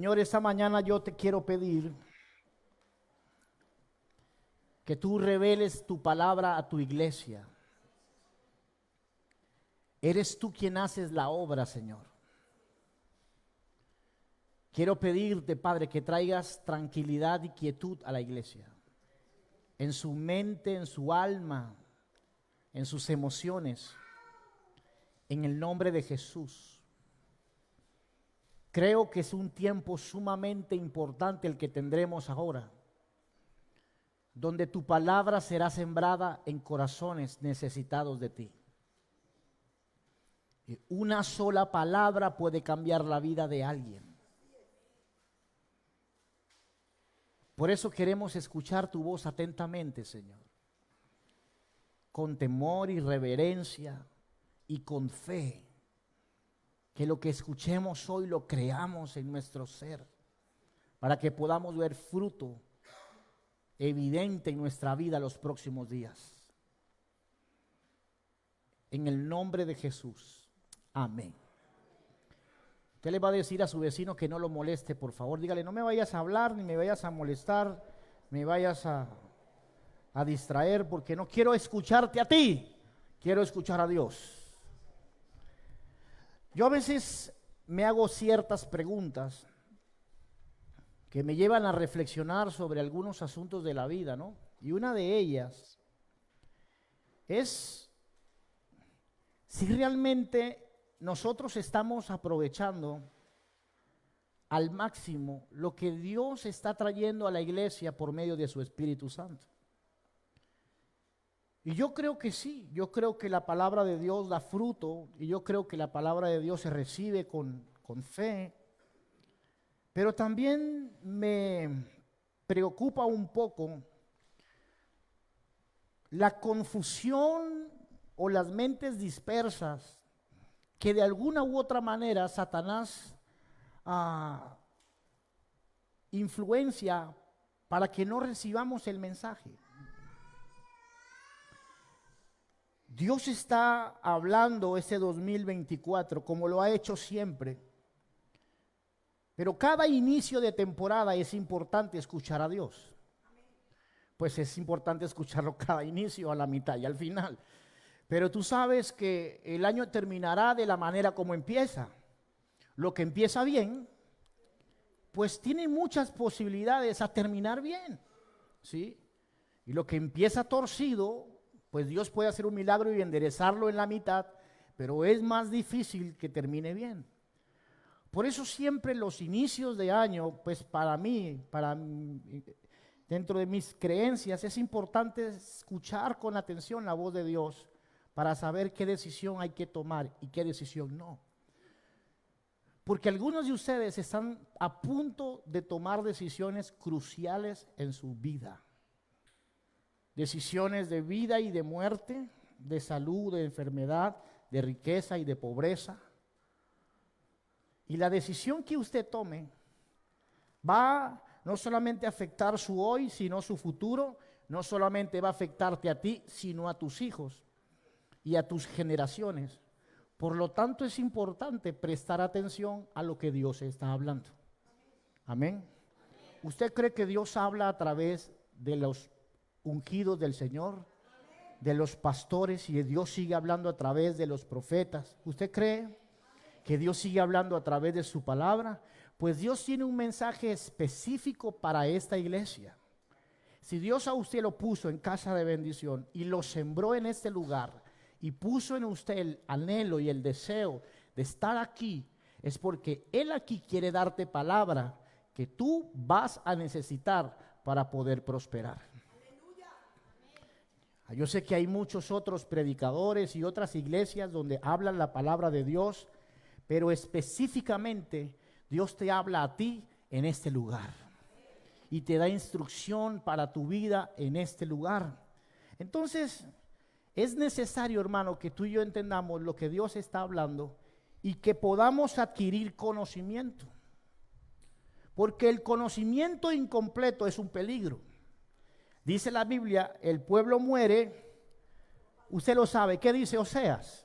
Señor, esta mañana yo te quiero pedir que tú reveles tu palabra a tu iglesia. Eres tú quien haces la obra, Señor. Quiero pedirte, Padre, que traigas tranquilidad y quietud a la iglesia. En su mente, en su alma, en sus emociones. En el nombre de Jesús. Creo que es un tiempo sumamente importante el que tendremos ahora, donde tu palabra será sembrada en corazones necesitados de ti. Y una sola palabra puede cambiar la vida de alguien. Por eso queremos escuchar tu voz atentamente, Señor, con temor y reverencia y con fe. Que lo que escuchemos hoy lo creamos en nuestro ser, para que podamos ver fruto evidente en nuestra vida los próximos días. En el nombre de Jesús, amén. Usted le va a decir a su vecino que no lo moleste, por favor. Dígale, no me vayas a hablar, ni me vayas a molestar, me vayas a distraer, porque no quiero escucharte a ti, quiero escuchar a Dios. Yo a veces me hago ciertas preguntas que me llevan a reflexionar sobre algunos asuntos de la vida, ¿no? Y una de ellas es si realmente nosotros estamos aprovechando al máximo lo que Dios está trayendo a la iglesia por medio de su Espíritu Santo. Y yo creo que sí, yo creo que la palabra de Dios da fruto y yo creo que la palabra de Dios se recibe con fe. Pero también me preocupa un poco la confusión o las mentes dispersas que de alguna u otra manera Satanás influencia para que no recibamos el mensaje. Dios está hablando este 2024 como lo ha hecho siempre. Pero cada inicio de temporada es importante escuchar a Dios. Pues es importante escucharlo cada inicio, a la mitad y al final. Pero tú sabes que el año terminará de la manera como empieza. Lo que empieza bien, pues tiene muchas posibilidades a terminar bien, ¿sí? Y lo que empieza torcido, pues Dios puede hacer un milagro y enderezarlo en la mitad, pero es más difícil que termine bien. Por eso siempre los inicios de año, pues para mí, dentro de mis creencias, es importante escuchar con atención la voz de Dios para saber qué decisión hay que tomar y qué decisión no. Porque algunos de ustedes están a punto de tomar decisiones cruciales en su vida. Decisiones de vida y de muerte, de salud, de enfermedad, de riqueza y de pobreza. Y la decisión que usted tome va no solamente a afectar su hoy, sino su futuro. No solamente va a afectarte a ti, sino a tus hijos y a tus generaciones. Por lo tanto, es importante prestar atención a lo que Dios está hablando. Amén. ¿Usted cree que Dios habla a través de los ungidos del Señor, de los pastores, y Dios sigue hablando a través de los profetas? ¿Usted cree que Dios sigue hablando a través de su palabra? Pues Dios tiene un mensaje específico para esta iglesia. Si Dios a usted lo puso en casa de bendición y lo sembró en este lugar y puso en usted el anhelo y el deseo de estar aquí, es porque Él aquí quiere darte palabra que tú vas a necesitar para poder prosperar. Yo sé que hay muchos otros predicadores y otras iglesias donde hablan la palabra de Dios, pero específicamente Dios te habla a ti en este lugar y te da instrucción para tu vida en este lugar. Entonces, es necesario, hermano, que tú y yo entendamos lo que Dios está hablando y que podamos adquirir conocimiento. Porque el conocimiento incompleto es un peligro. Dice la Biblia, el pueblo muere, usted lo sabe, ¿qué dice Oseas?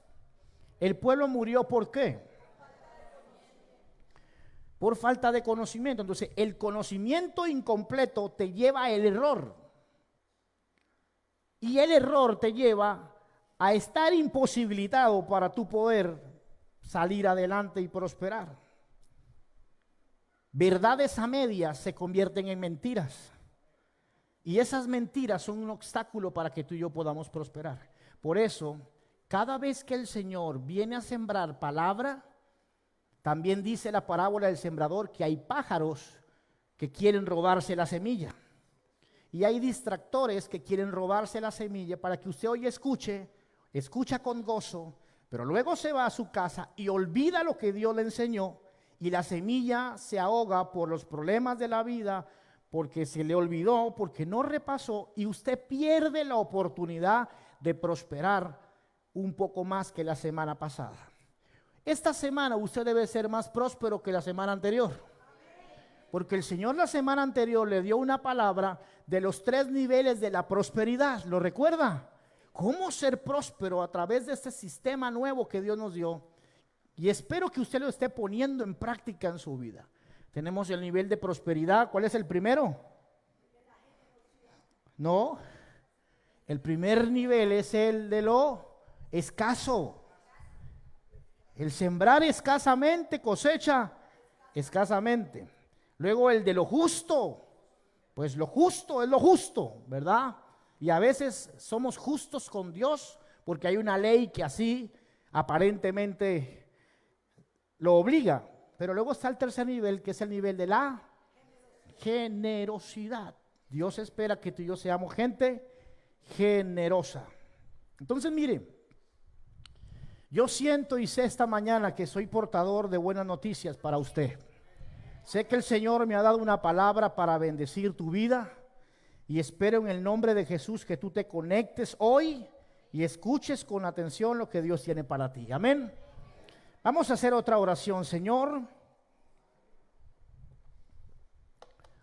El pueblo murió, ¿por qué? por falta de conocimiento. Entonces, el conocimiento incompleto te lleva al error. Y el error te lleva a estar imposibilitado para tu poder salir adelante y prosperar. Verdades a medias se convierten en mentiras. Y esas mentiras son un obstáculo para que tú y yo podamos prosperar. Por eso, cada vez que el Señor viene a sembrar palabra, también dice la parábola del sembrador que hay pájaros que quieren robarse la semilla. Y hay distractores que quieren robarse la semilla para que usted hoy escucha con gozo, pero luego se va a su casa y olvida lo que Dios le enseñó y la semilla se ahoga por los problemas de la vida, porque se le olvidó, porque no repasó y usted pierde la oportunidad de prosperar un poco más que la semana pasada. Esta semana usted debe ser más próspero que la semana anterior. Porque el Señor la semana anterior le dio una palabra de los 3 niveles de la prosperidad. ¿Lo recuerda? ¿Cómo ser próspero a través de este sistema nuevo que Dios nos dio? Y espero que usted lo esté poniendo en práctica en su vida. Tenemos el nivel de prosperidad. ¿Cuál es el primero? No. El primer nivel es el de lo escaso. El sembrar escasamente, cosecha escasamente. Luego el de lo justo, pues lo justo es lo justo, ¿verdad? Y a veces somos justos con Dios porque hay una ley que así aparentemente lo obliga. Pero luego está el tercer nivel, que es el nivel de la generosidad. Dios espera que tú y yo seamos gente generosa. Entonces mire, yo siento y sé esta mañana que soy portador de buenas noticias para usted. Sé que el Señor me ha dado una palabra para bendecir tu vida y espero en el nombre de Jesús que tú te conectes hoy y escuches con atención lo que Dios tiene para ti. Amén. Vamos a hacer otra oración. Señor,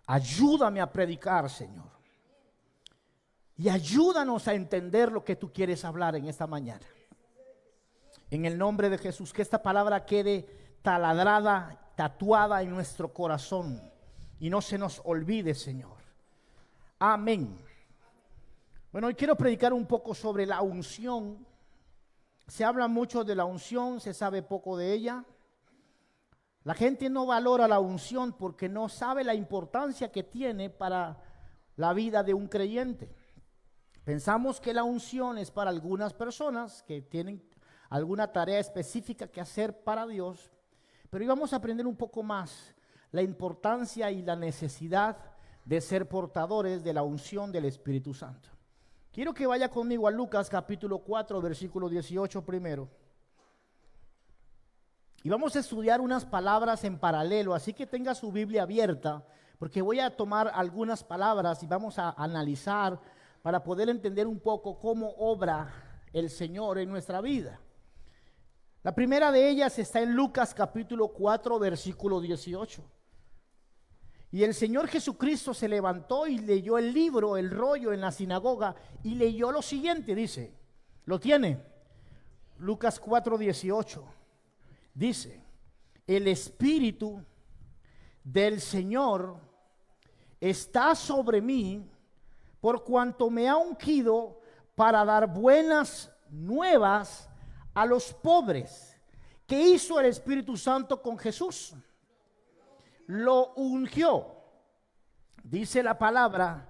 ayúdame a predicar, Señor. Y ayúdanos a entender lo que tú quieres hablar en esta mañana. En el nombre de Jesús, que esta palabra quede taladrada, tatuada en nuestro corazón y no se nos olvide, Señor. Amén. Bueno, hoy quiero predicar un poco sobre la unción. Se habla mucho de la unción, se sabe poco de ella. La gente no valora la unción porque no sabe la importancia que tiene para la vida de un creyente. Pensamos que la unción es para algunas personas que tienen alguna tarea específica que hacer para Dios. Pero hoy vamos a aprender un poco más la importancia y la necesidad de ser portadores de la unción del Espíritu Santo. Quiero que vaya conmigo a Lucas capítulo 4, versículo 18 primero. Y vamos a estudiar unas palabras en paralelo, así que tenga su Biblia abierta, porque voy a tomar algunas palabras y vamos a analizar para poder entender un poco cómo obra el Señor en nuestra vida. La primera de ellas está en Lucas capítulo 4, versículo 18. Y el Señor Jesucristo se levantó y leyó el libro, el rollo en la sinagoga y leyó lo siguiente, dice, ¿lo tiene? Lucas 4, 18. Dice, el Espíritu del Señor está sobre mí por cuanto me ha ungido para dar buenas nuevas a los pobres. ¿Qué hizo el Espíritu Santo con Jesús? Lo ungió, dice la palabra,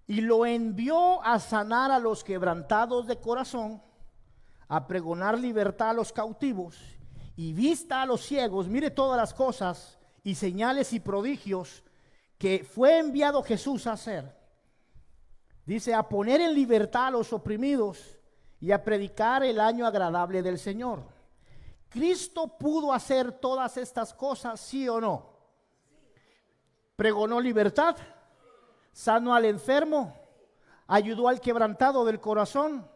y lo envió a sanar a los quebrantados de corazón, a pregonar libertad a los cautivos y vista a los ciegos. Mire todas las cosas y señales y prodigios que fue enviado Jesús a hacer. Dice, a poner en libertad a los oprimidos y a predicar el año agradable del Señor. ¿Cristo pudo hacer todas estas cosas, sí o no? Pregonó libertad, sanó al enfermo, ayudó al quebrantado del corazón.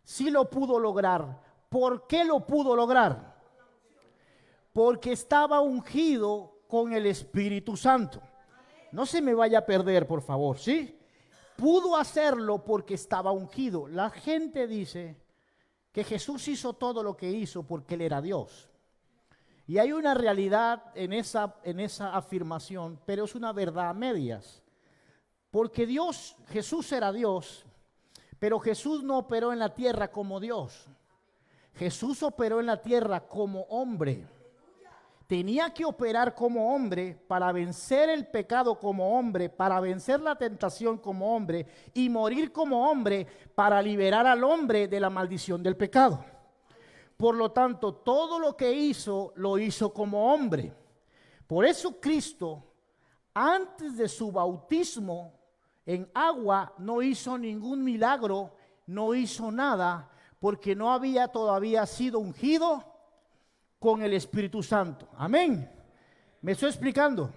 Sí lo pudo lograr. ¿Por qué lo pudo lograr? Porque estaba ungido con el Espíritu Santo. No se me vaya a perder, por favor, ¿sí? Pudo hacerlo porque estaba ungido. La gente dice que Jesús hizo todo lo que hizo porque Él era Dios. Y hay una realidad en esa afirmación, pero es una verdad a medias. Porque Jesús era Dios, pero Jesús no operó en la tierra como Dios. Jesús operó en la tierra como hombre. Tenía que operar como hombre para vencer el pecado como hombre, para vencer la tentación como hombre y morir como hombre para liberar al hombre de la maldición del pecado. Por lo tanto, todo lo que hizo, lo hizo como hombre. Por eso Cristo, antes de su bautismo en agua, no hizo ningún milagro, no hizo nada, porque no había todavía sido ungido con el Espíritu Santo. Amén. ¿Me estoy explicando?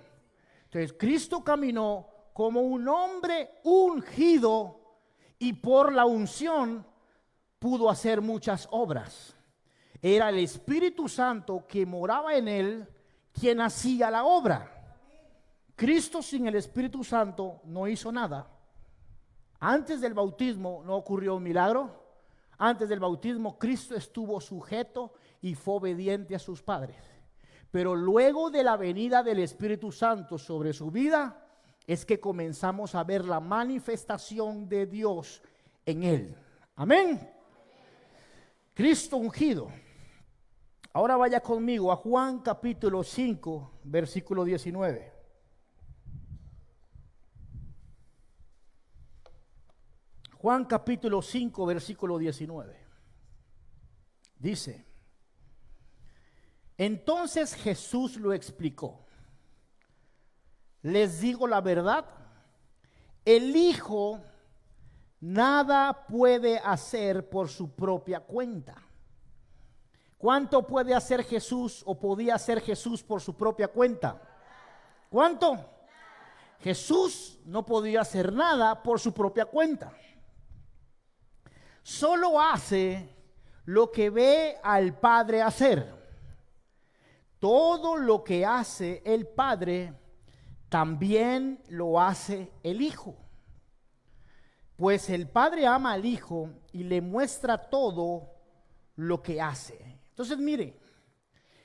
Entonces, Cristo caminó como un hombre ungido y por la unción pudo hacer muchas obras. Era el Espíritu Santo que moraba en él quien hacía la obra. Cristo sin el Espíritu Santo no hizo nada. Antes del bautismo no ocurrió un milagro. Antes del bautismo Cristo estuvo sujeto y fue obediente a sus padres. Pero luego de la venida del Espíritu Santo sobre su vida, es que comenzamos a ver la manifestación de Dios en él. Amén. Cristo ungido. Ahora vaya conmigo a Juan capítulo 5, versículo 19. Juan capítulo 5, versículo 19. Dice: entonces Jesús lo explicó. Les digo la verdad, el Hijo nada puede hacer por su propia cuenta. ¿Cuánto puede hacer Jesús o podía hacer Jesús por su propia cuenta? ¿Cuánto? Jesús no podía hacer nada por su propia cuenta. Solo hace lo que ve al Padre hacer. Todo lo que hace el Padre, también lo hace el Hijo. Pues el Padre ama al Hijo y le muestra todo lo que hace. Entonces, mire,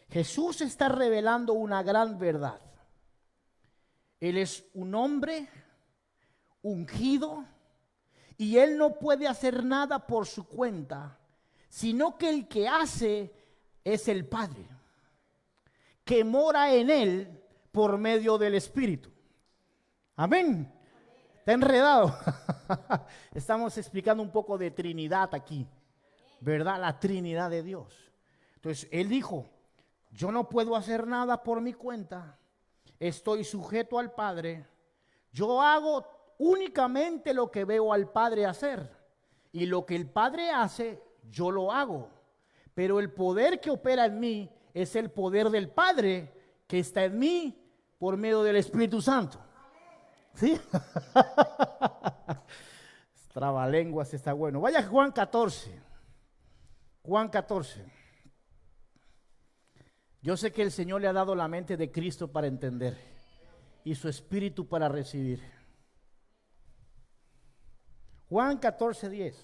Jesús está revelando una gran verdad. Él es un hombre ungido y él no puede hacer nada por su cuenta, sino que el que hace es el Padre, que mora en él por medio del Espíritu. Amén. ¿Está enredado? Estamos explicando un poco de Trinidad aquí, ¿verdad? La Trinidad de Dios. Entonces, él dijo, yo no puedo hacer nada por mi cuenta, estoy sujeto al Padre, yo hago únicamente lo que veo al Padre hacer, y lo que el Padre hace, yo lo hago, pero el poder que opera en mí es el poder del Padre que está en mí por medio del Espíritu Santo. ¿Sí? Trabalenguas está bueno. Vaya a Juan 14. Juan 14. Yo sé que el Señor le ha dado la mente de Cristo para entender y su espíritu para recibir. Juan 14:10.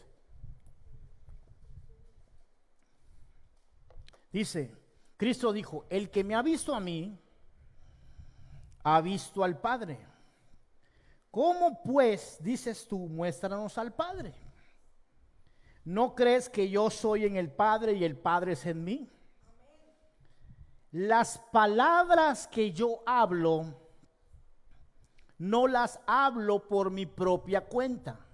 Dice, Cristo dijo, el que me ha visto a mí, ha visto al Padre. ¿Cómo pues, dices tú, muéstranos al Padre? ¿No crees que yo soy en el Padre y el Padre es en mí? Las palabras que yo hablo, no las hablo por mi propia cuenta,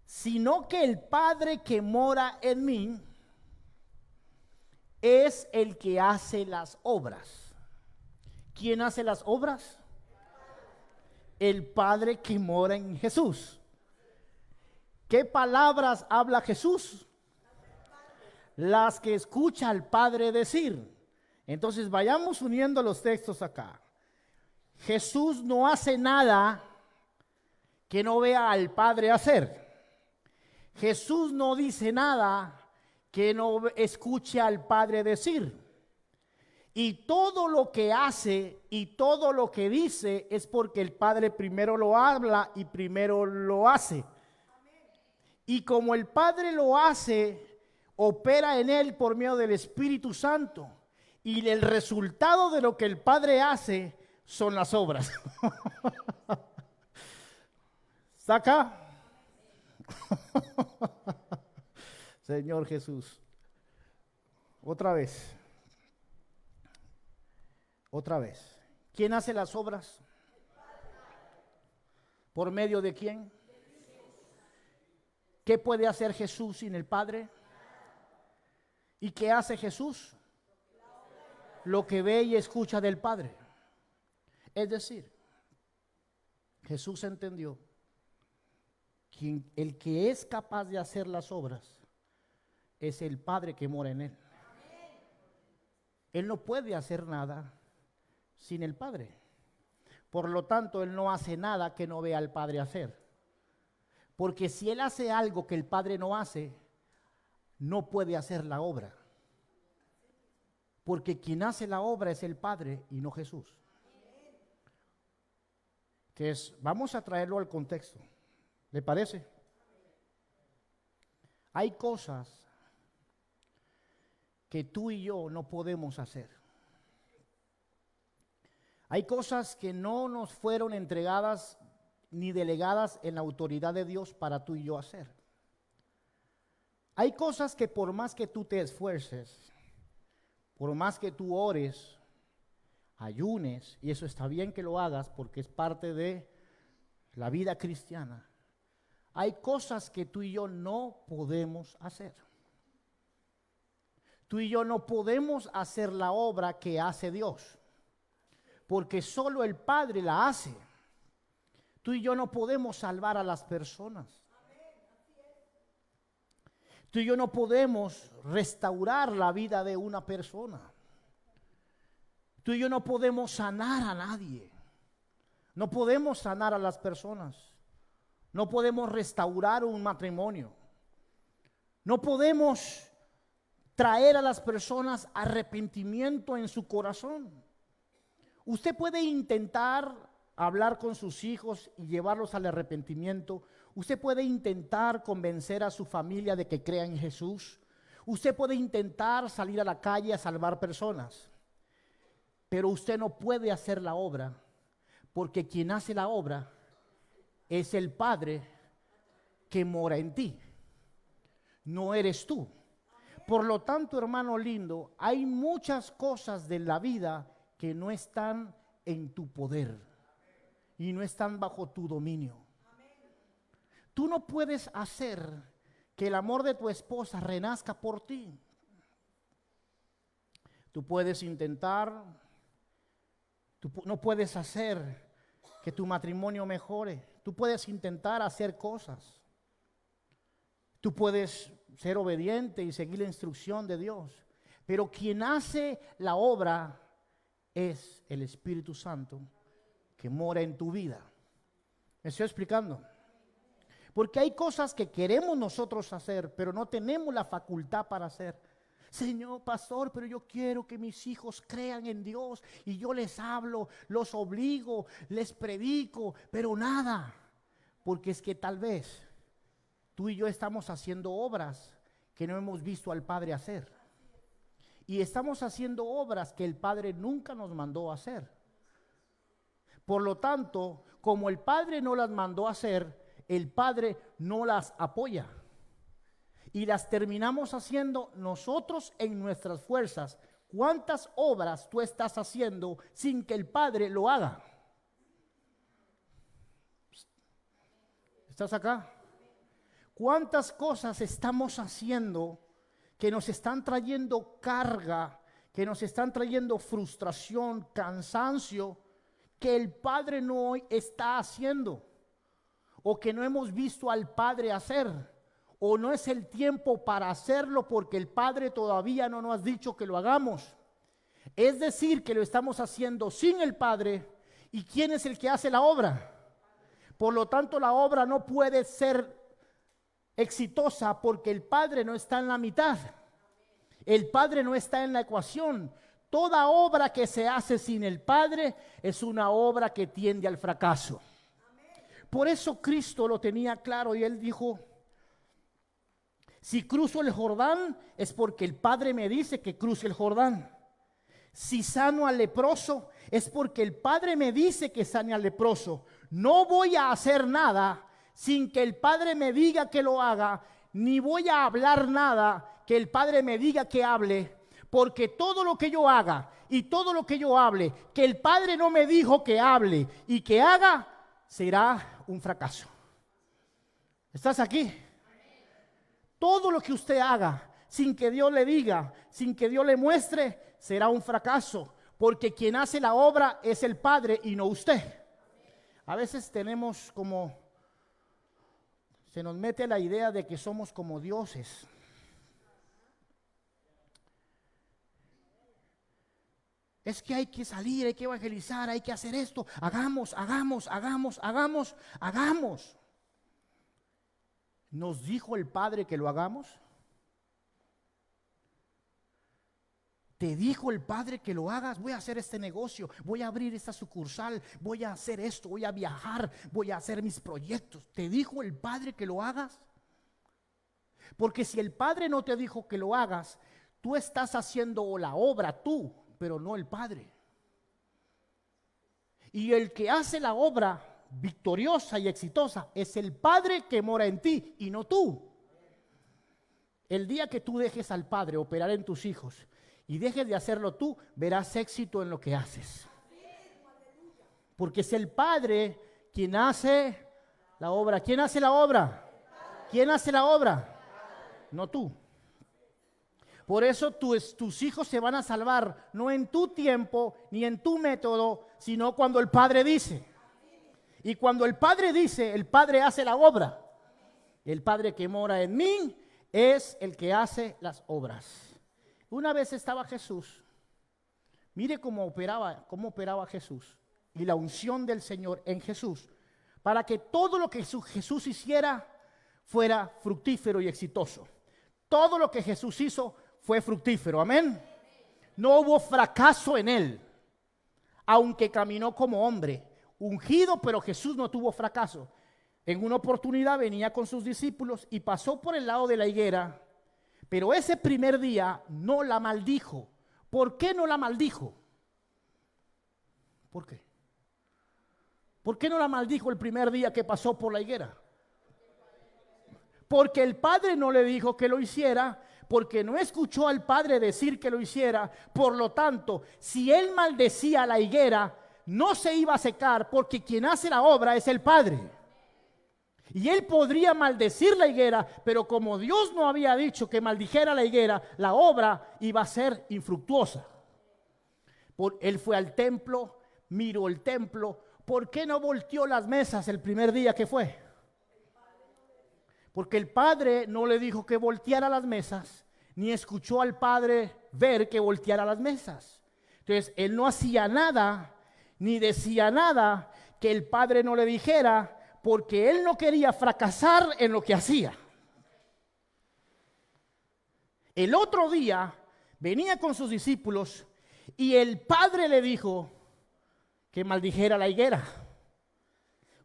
sino que el Padre que mora en mí es el que hace las obras. ¿Quién hace las obras? El Padre que mora en Jesús. ¿Qué palabras habla Jesús? Las que escucha al Padre decir. Entonces vayamos uniendo los textos acá. Jesús no hace nada que no vea al Padre hacer. Jesús no dice nada que no escuche al Padre decir. Y todo lo que hace y todo lo que dice es porque el Padre primero lo habla y primero lo hace. Y como el Padre lo hace, opera en él por medio del Espíritu Santo. Y el resultado de lo que el Padre hace son las obras. ¿Está acá? Señor Jesús. Otra vez. Otra vez. ¿Quién hace las obras? ¿Por medio de quién? ¿Qué puede hacer Jesús sin el Padre? ¿Y qué hace Jesús? Lo que ve y escucha del Padre. Es decir, Jesús entendió que el que es capaz de hacer las obras es el Padre que mora en él. Él no puede hacer nada sin el Padre. Por lo tanto, él no hace nada que no vea al Padre hacer. Porque si él hace algo que el Padre no hace, no puede hacer la obra. Porque quien hace la obra es el Padre y no Jesús. Entonces, vamos a traerlo al contexto. ¿Le parece? Hay cosas que tú y yo no podemos hacer. Hay cosas que no nos fueron entregadas ni delegadas en la autoridad de Dios para tú y yo hacer. Hay cosas que por más que tú te esfuerces, por más que tú ores, ayunes, y eso está bien que lo hagas porque es parte de la vida cristiana, hay cosas que tú y yo no podemos hacer. Tú y yo no podemos hacer la obra que hace Dios, porque solo el Padre la hace. Tú y yo no podemos salvar a las personas. Tú y yo no podemos restaurar la vida de una persona. Tú y yo no podemos sanar a nadie. No podemos sanar a las personas. No podemos restaurar un matrimonio. No podemos traer a las personas arrepentimiento en su corazón. Usted puede intentar hablar con sus hijos y llevarlos al arrepentimiento. Usted puede intentar convencer a su familia de que crea en Jesús. Usted puede intentar salir a la calle a salvar personas. Pero usted no puede hacer la obra, porque quien hace la obra es el Padre que mora en ti. No eres tú. Por lo tanto, hermano lindo, hay muchas cosas de la vida que no están en tu poder y no están bajo tu dominio. Tú no puedes hacer que el amor de tu esposa renazca por ti. Tú puedes intentar, no puedes hacer que tu matrimonio mejore. Tú puedes intentar hacer cosas. Tú puedes ser obediente y seguir la instrucción de Dios. Pero quien hace la obra es el Espíritu Santo que mora en tu vida. ¿Me estoy explicando? Porque hay cosas que queremos nosotros hacer, pero no tenemos la facultad para hacer. Señor pastor, pero yo quiero que mis hijos crean en Dios y yo les hablo, los obligo, les predico, pero nada. Porque es que tal vez tú y yo estamos haciendo obras que no hemos visto al Padre hacer. Y estamos haciendo obras que el Padre nunca nos mandó a hacer. Por lo tanto, como el Padre no las mandó a hacer, el Padre no las apoya. Y las terminamos haciendo nosotros en nuestras fuerzas. ¿Cuántas obras tú estás haciendo sin que el Padre lo haga? ¿Estás acá? ¿Cuántas cosas estamos haciendo que nos están trayendo carga, que nos están trayendo frustración, cansancio, que el Padre no está haciendo? O que no hemos visto al Padre hacer. O no es el tiempo para hacerlo porque el Padre todavía no nos ha dicho que lo hagamos. Es decir, que lo estamos haciendo sin el Padre. ¿Y quién es el que hace la obra? Por lo tanto, la obra no puede ser exitosa porque el Padre no está en la mitad. El Padre no está en la ecuación. Toda obra que se hace sin el Padre es una obra que tiende al fracaso. Por eso Cristo lo tenía claro y Él dijo: Si cruzo el Jordán, es porque el Padre me dice que cruce el Jordán. Si sano al leproso, es porque el Padre me dice que sane al leproso. No voy a hacer nada sin que el Padre me diga que lo haga, ni voy a hablar nada que el Padre me diga que hable, porque todo lo que yo haga y todo lo que yo hable, que el Padre no me dijo que hable y que haga, será un fracaso. ¿Estás aquí? Todo lo que usted haga sin que Dios le diga, sin que Dios le muestre, será un fracaso, porque quien hace la obra es el Padre y no usted. A veces tenemos como, se nos mete la idea de que somos como dioses. Es que hay que salir, hay que evangelizar, hay que hacer esto. Hagamos. ¿Nos dijo el Padre que lo hagamos? ¿Te dijo el Padre que lo hagas? Voy a hacer este negocio, voy a abrir esta sucursal, voy a hacer esto, voy a viajar, voy a hacer mis proyectos. ¿Te dijo el Padre que lo hagas? Porque si el Padre no te dijo que lo hagas, tú estás haciendo la obra tú, pero no el Padre. Y el que hace la obra victoriosa y exitosa es el Padre que mora en ti y no tú. El día que tú dejes al Padre operar en tus hijos y dejes de hacerlo tú, verás éxito en lo que haces. Porque es el Padre quien hace la obra. ¿Quién hace la obra? ¿Quién hace la obra? No tú. Por eso tus hijos se van a salvar, no en tu tiempo ni en tu método, sino cuando el Padre dice. Y cuando el Padre dice, el Padre hace la obra. El Padre que mora en mí es el que hace las obras. Una vez estaba Jesús, mire cómo operaba Jesús y la unción del Señor en Jesús, para que todo lo que Jesús hiciera fuera fructífero y exitoso. Todo lo que Jesús hizo fue fructífero, amén. No hubo fracaso en él, aunque caminó como hombre, ungido, pero Jesús no tuvo fracaso. En una oportunidad venía con sus discípulos y pasó por el lado de la higuera, pero ese primer día no la maldijo. ¿Por qué no la maldijo? ¿Por qué? ¿Por qué no la maldijo el primer día que pasó por la higuera? Porque el Padre no le dijo que lo hiciera, porque no escuchó al Padre decir que lo hiciera. Por lo tanto, si él maldecía la higuera, no se iba a secar, porque quien hace la obra es el Padre. Y él podría maldecir la higuera, pero como Dios no había dicho que maldijera la higuera, la obra iba a ser infructuosa. Él fue al templo, miró el templo. ¿Por qué no volteó las mesas el primer día que fue? Porque el Padre no le dijo que volteara las mesas, ni escuchó al Padre ver que volteara las mesas. Entonces, él no hacía nada, ni decía nada que el Padre no le dijera, porque él no quería fracasar en lo que hacía. El otro día venía con sus discípulos y el Padre le dijo que maldijera la higuera.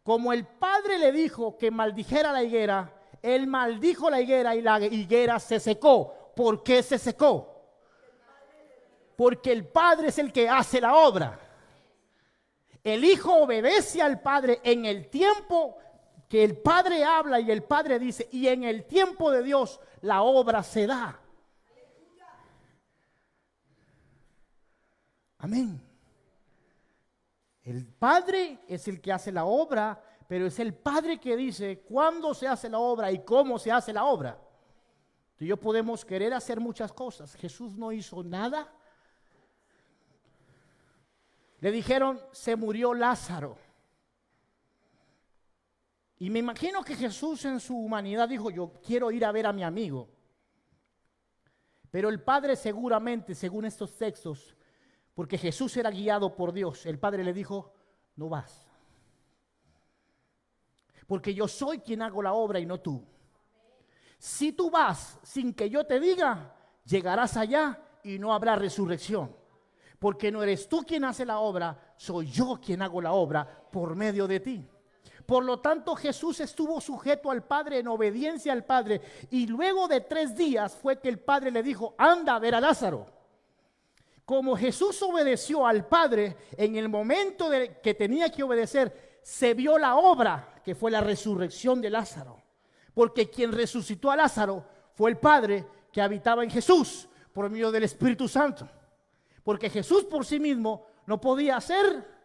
Como el Padre le dijo que maldijera la higuera, él maldijo la higuera y la higuera se secó. ¿Por qué se secó? Porque el Padre es el que hace la obra. El Hijo obedece al Padre en el tiempo que el Padre habla y el Padre dice, y en el tiempo de Dios la obra se da. Amén. El Padre es el que hace la obra, pero es el Padre que dice cuándo se hace la obra y cómo se hace la obra. Tú y yo podemos querer hacer muchas cosas. Jesús no hizo nada. Le dijeron, se murió Lázaro. Y me imagino que Jesús en su humanidad dijo, yo quiero ir a ver a mi amigo. Pero el Padre seguramente, según estos textos, porque Jesús era guiado por Dios, el Padre le dijo, no vas. Porque yo soy quien hago la obra y no tú. Si tú vas sin que yo te diga, llegarás allá y no habrá resurrección. Porque no eres tú quien hace la obra, soy yo quien hago la obra por medio de ti. por lo tanto Jesús estuvo sujeto al Padre, en obediencia al Padre. Y luego de 3 días fue que el Padre le dijo: anda a ver a Lázaro. Como Jesús obedeció al Padre, en el momento que tenía que obedecer, se vio la obra que fue la resurrección de Lázaro. Porque quien resucitó a Lázaro fue el Padre que habitaba en Jesús por medio del Espíritu Santo. Porque Jesús por sí mismo no podía hacer.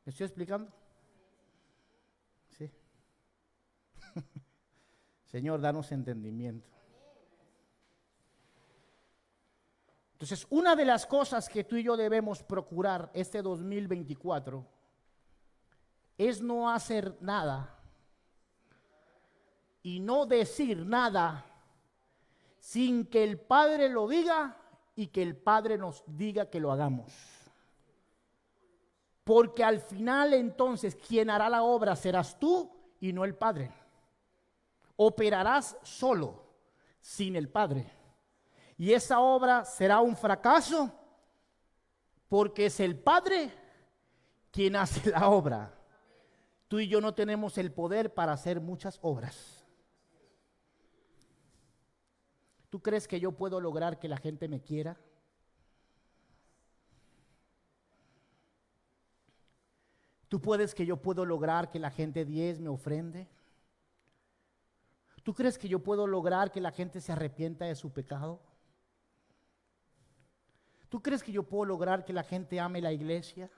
¿Me estoy explicando? Sí. Señor, danos entendimiento. Entonces, una de las cosas que tú y yo debemos procurar este 2024 es no hacer nada y no decir nada sin que el Padre lo diga y que el Padre nos diga que lo hagamos. Porque al final entonces quien hará la obra serás tú y no el Padre. Operarás solo, sin el Padre. Y esa obra será un fracaso porque es el Padre quien hace la obra. Tú y yo no tenemos el poder para hacer muchas obras. ¿Tú crees que yo puedo lograr que la gente me quiera? ¿Tú puedes que yo puedo lograr que la gente me ofrende? ¿Tú crees que yo puedo lograr que la gente se arrepienta de su pecado? ¿Tú crees que yo puedo lograr que la gente ame la iglesia?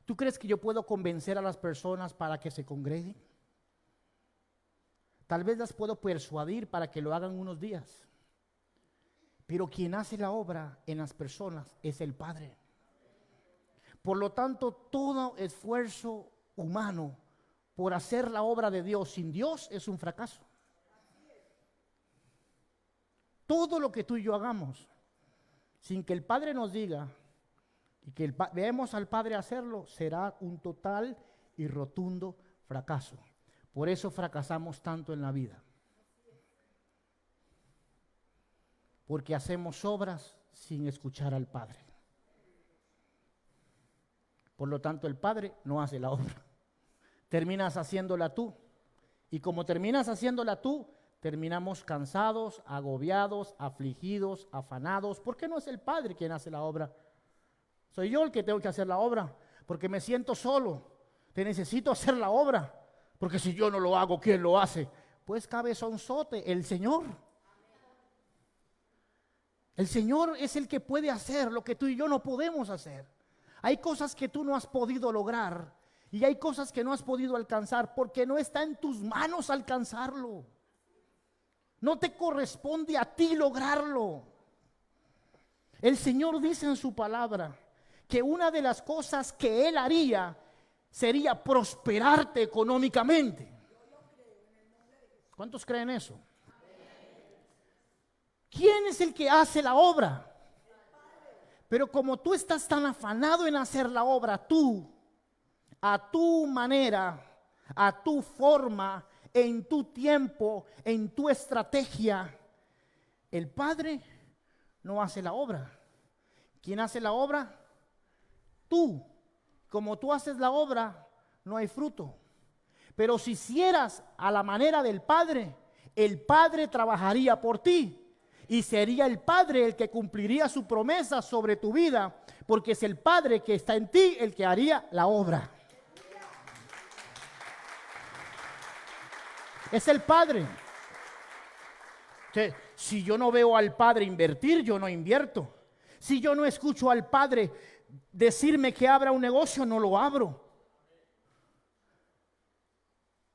¿Tú crees que yo puedo convencer a las personas para que se congreguen? Tal vez las puedo persuadir para que lo hagan unos días. Pero quien hace la obra en las personas es el Padre. Por lo tanto, todo esfuerzo humano por hacer la obra de Dios sin Dios es un fracaso. Todo lo que tú y yo hagamos sin que el Padre nos diga y que veamos al Padre hacerlo, será un total y rotundo fracaso. Por eso fracasamos tanto en la vida. Porque hacemos obras sin escuchar al Padre. Por lo tanto, el Padre no hace la obra. Terminas haciéndola tú. Y como terminas haciéndola tú, terminamos cansados, agobiados, afligidos, afanados. ¿Por qué no es el Padre quien hace la obra? Soy yo el que tengo que hacer la obra, porque me siento solo. Te necesito hacer la obra, porque si yo no lo hago, ¿quién lo hace? Pues cabezonzote, el Señor. El Señor es el que puede hacer lo que tú y yo no podemos hacer. Hay cosas que tú no has podido lograr y hay cosas que no has podido alcanzar porque no está en tus manos alcanzarlo. No te corresponde a ti lograrlo. El Señor dice en su palabra que una de las cosas que Él haría sería prosperarte económicamente. ¿Cuántos creen eso? ¿Quién es el que hace la obra? Pero como tú estás tan afanado en hacer la obra, tú, a tu manera, a tu forma, en tu tiempo, en tu estrategia, el Padre no hace la obra. ¿Quién hace la obra? Tú. Como tú haces la obra, no hay fruto. Pero si hicieras a la manera del Padre, el Padre trabajaría por ti. Y sería el Padre el que cumpliría su promesa sobre tu vida, porque es el Padre que está en ti el que haría la obra. Es el Padre. Si yo no veo al Padre invertir, yo no invierto. Si yo no escucho al Padre decirme que abra un negocio, no lo abro.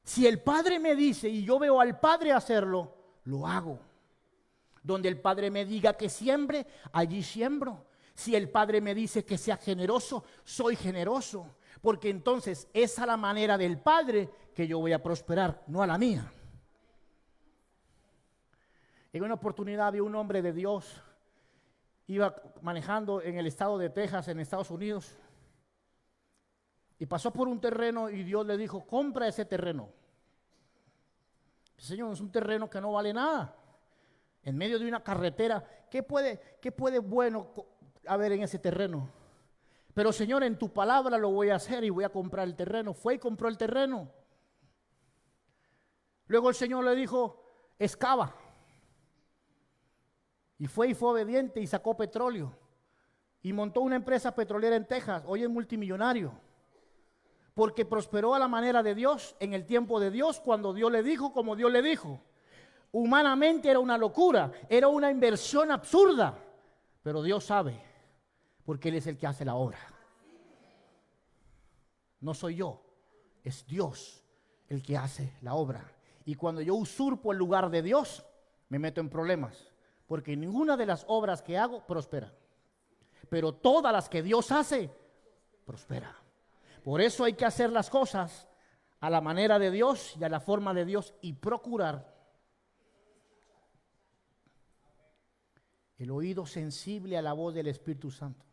Si el Padre me dice y yo veo al Padre hacerlo, lo hago. Donde el Padre me diga que siembre, allí siembro. Si el Padre me dice que sea generoso, soy generoso. Porque entonces es a la manera del Padre que yo voy a prosperar, no a la mía. En una oportunidad vi un hombre de Dios, iba manejando en el estado de Texas, en Estados Unidos, y pasó por un terreno y Dios le dijo: compra ese terreno. Señor, es un terreno que no vale nada. En medio de una carretera, ¿qué puede bueno haber en ese terreno? Pero Señor, en tu palabra lo voy a hacer y voy a comprar el terreno. Fue y compró el terreno. Luego el Señor le dijo, excava. Y fue obediente y sacó petróleo. Y montó una empresa petrolera en Texas. Hoy es multimillonario. Porque prosperó a la manera de Dios, en el tiempo de Dios, cuando Dios le dijo, como Dios le dijo. Humanamente era una locura, era una inversión absurda. Pero Dios sabe, porque Él es el que hace la obra. No soy yo, es Dios el que hace la obra. Y cuando yo usurpo el lugar de Dios, me meto en problemas. Porque ninguna de las obras que hago prospera. Pero todas las que Dios hace, prospera. Por eso hay que hacer las cosas a la manera de Dios y a la forma de Dios y procurar el oído sensible a la voz del Espíritu Santo.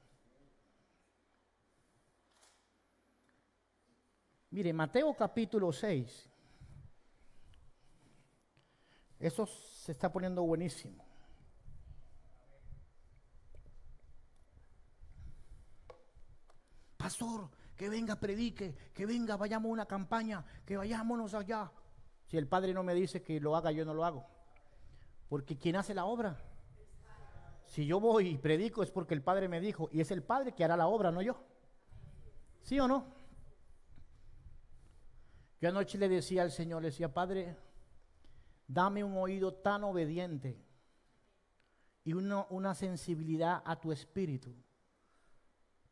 Mire, Mateo capítulo 6. Eso se está poniendo buenísimo. Pastor, que venga, predique, que venga, vayamos a una campaña, que vayámonos allá. Si el Padre no me dice que lo haga, yo no lo hago. Porque ¿quién hace la obra? Si yo voy y predico es porque el Padre me dijo, y es el Padre que hará la obra, no yo. ¿Sí o no? Yo anoche le decía al Señor, le decía, Padre, dame un oído tan obediente y una sensibilidad a tu espíritu,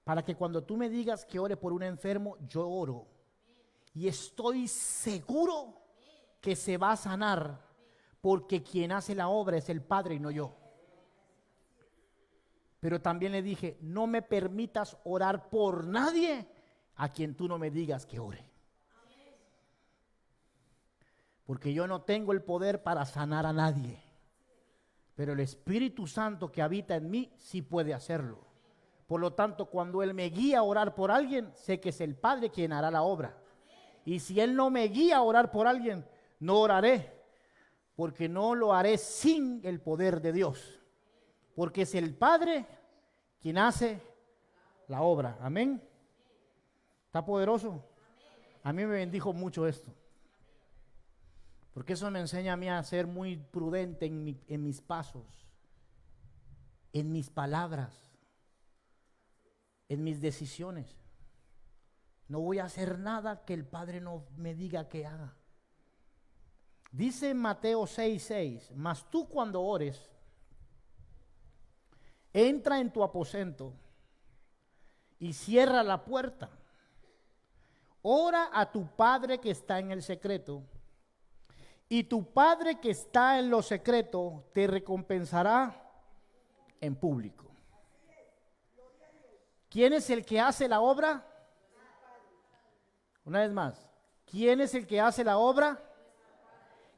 para que cuando tú me digas que ore por un enfermo, yo oro. Y estoy seguro que se va a sanar, porque quien hace la obra es el Padre y no yo. Pero también le dije, no me permitas orar por nadie a quien tú no me digas que ore. Porque yo no tengo el poder para sanar a nadie. Pero el Espíritu Santo que habita en mí sí puede hacerlo. Por lo tanto, cuando Él me guía a orar por alguien, sé que es el Padre quien hará la obra. Y si Él no me guía a orar por alguien, no oraré. Porque no lo haré sin el poder de Dios. Porque es el Padre quien hace la obra. Amén. ¿Está poderoso? A mí me bendijo mucho esto. Porque eso me enseña a mí a ser muy prudente en mis pasos, en mis palabras, en mis decisiones. No voy a hacer nada que el Padre no me diga que haga. Dice Mateo 6:6, mas tú cuando ores, entra en tu aposento y cierra la puerta. Ora a tu Padre que está en el secreto, y tu Padre que está en lo secreto te recompensará en público. ¿Quién es el que hace la obra? Una vez más, ¿quién es el que hace la obra?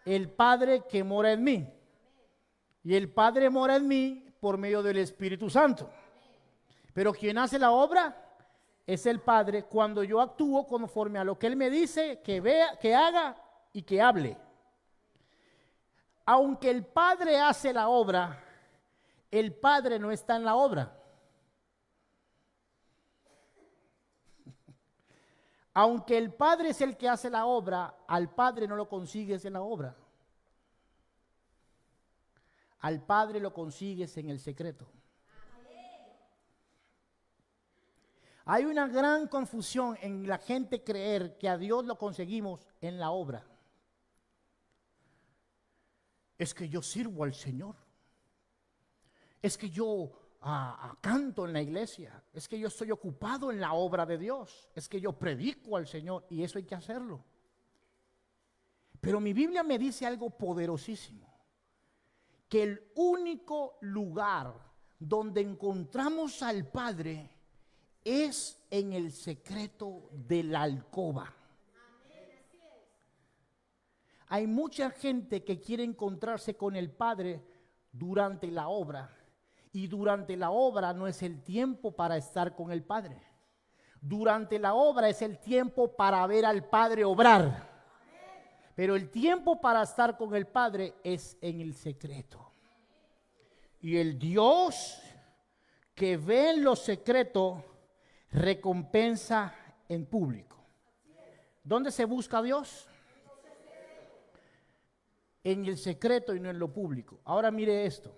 El Padre que mora en mí. Y el Padre mora en mí por medio del Espíritu Santo. Pero quien hace la obra es el Padre cuando yo actúo conforme a lo que Él me dice que vea, que haga y que hable. Aunque el Padre hace la obra, el Padre no está en la obra. Aunque el Padre es el que hace la obra, al Padre no lo consigues en la obra. Al Padre lo consigues en el secreto. Hay una gran confusión en la gente creer que a Dios lo conseguimos en la obra. Es que yo sirvo al Señor. Es que yo canto en la iglesia. Es que yo estoy ocupado en la obra de Dios. Es que yo predico al Señor y eso hay que hacerlo. Pero mi Biblia me dice algo poderosísimo. Que el único lugar donde encontramos al Padre es en el secreto de la alcoba. Hay mucha gente que quiere encontrarse con el Padre durante la obra. Y durante la obra no es el tiempo para estar con el Padre. Durante la obra es el tiempo para ver al Padre obrar. Pero el tiempo para estar con el Padre es en el secreto. Y el Dios que ve en lo secreto recompensa en público. ¿Dónde se busca a Dios? En el secreto y no en lo público. Ahora mire esto.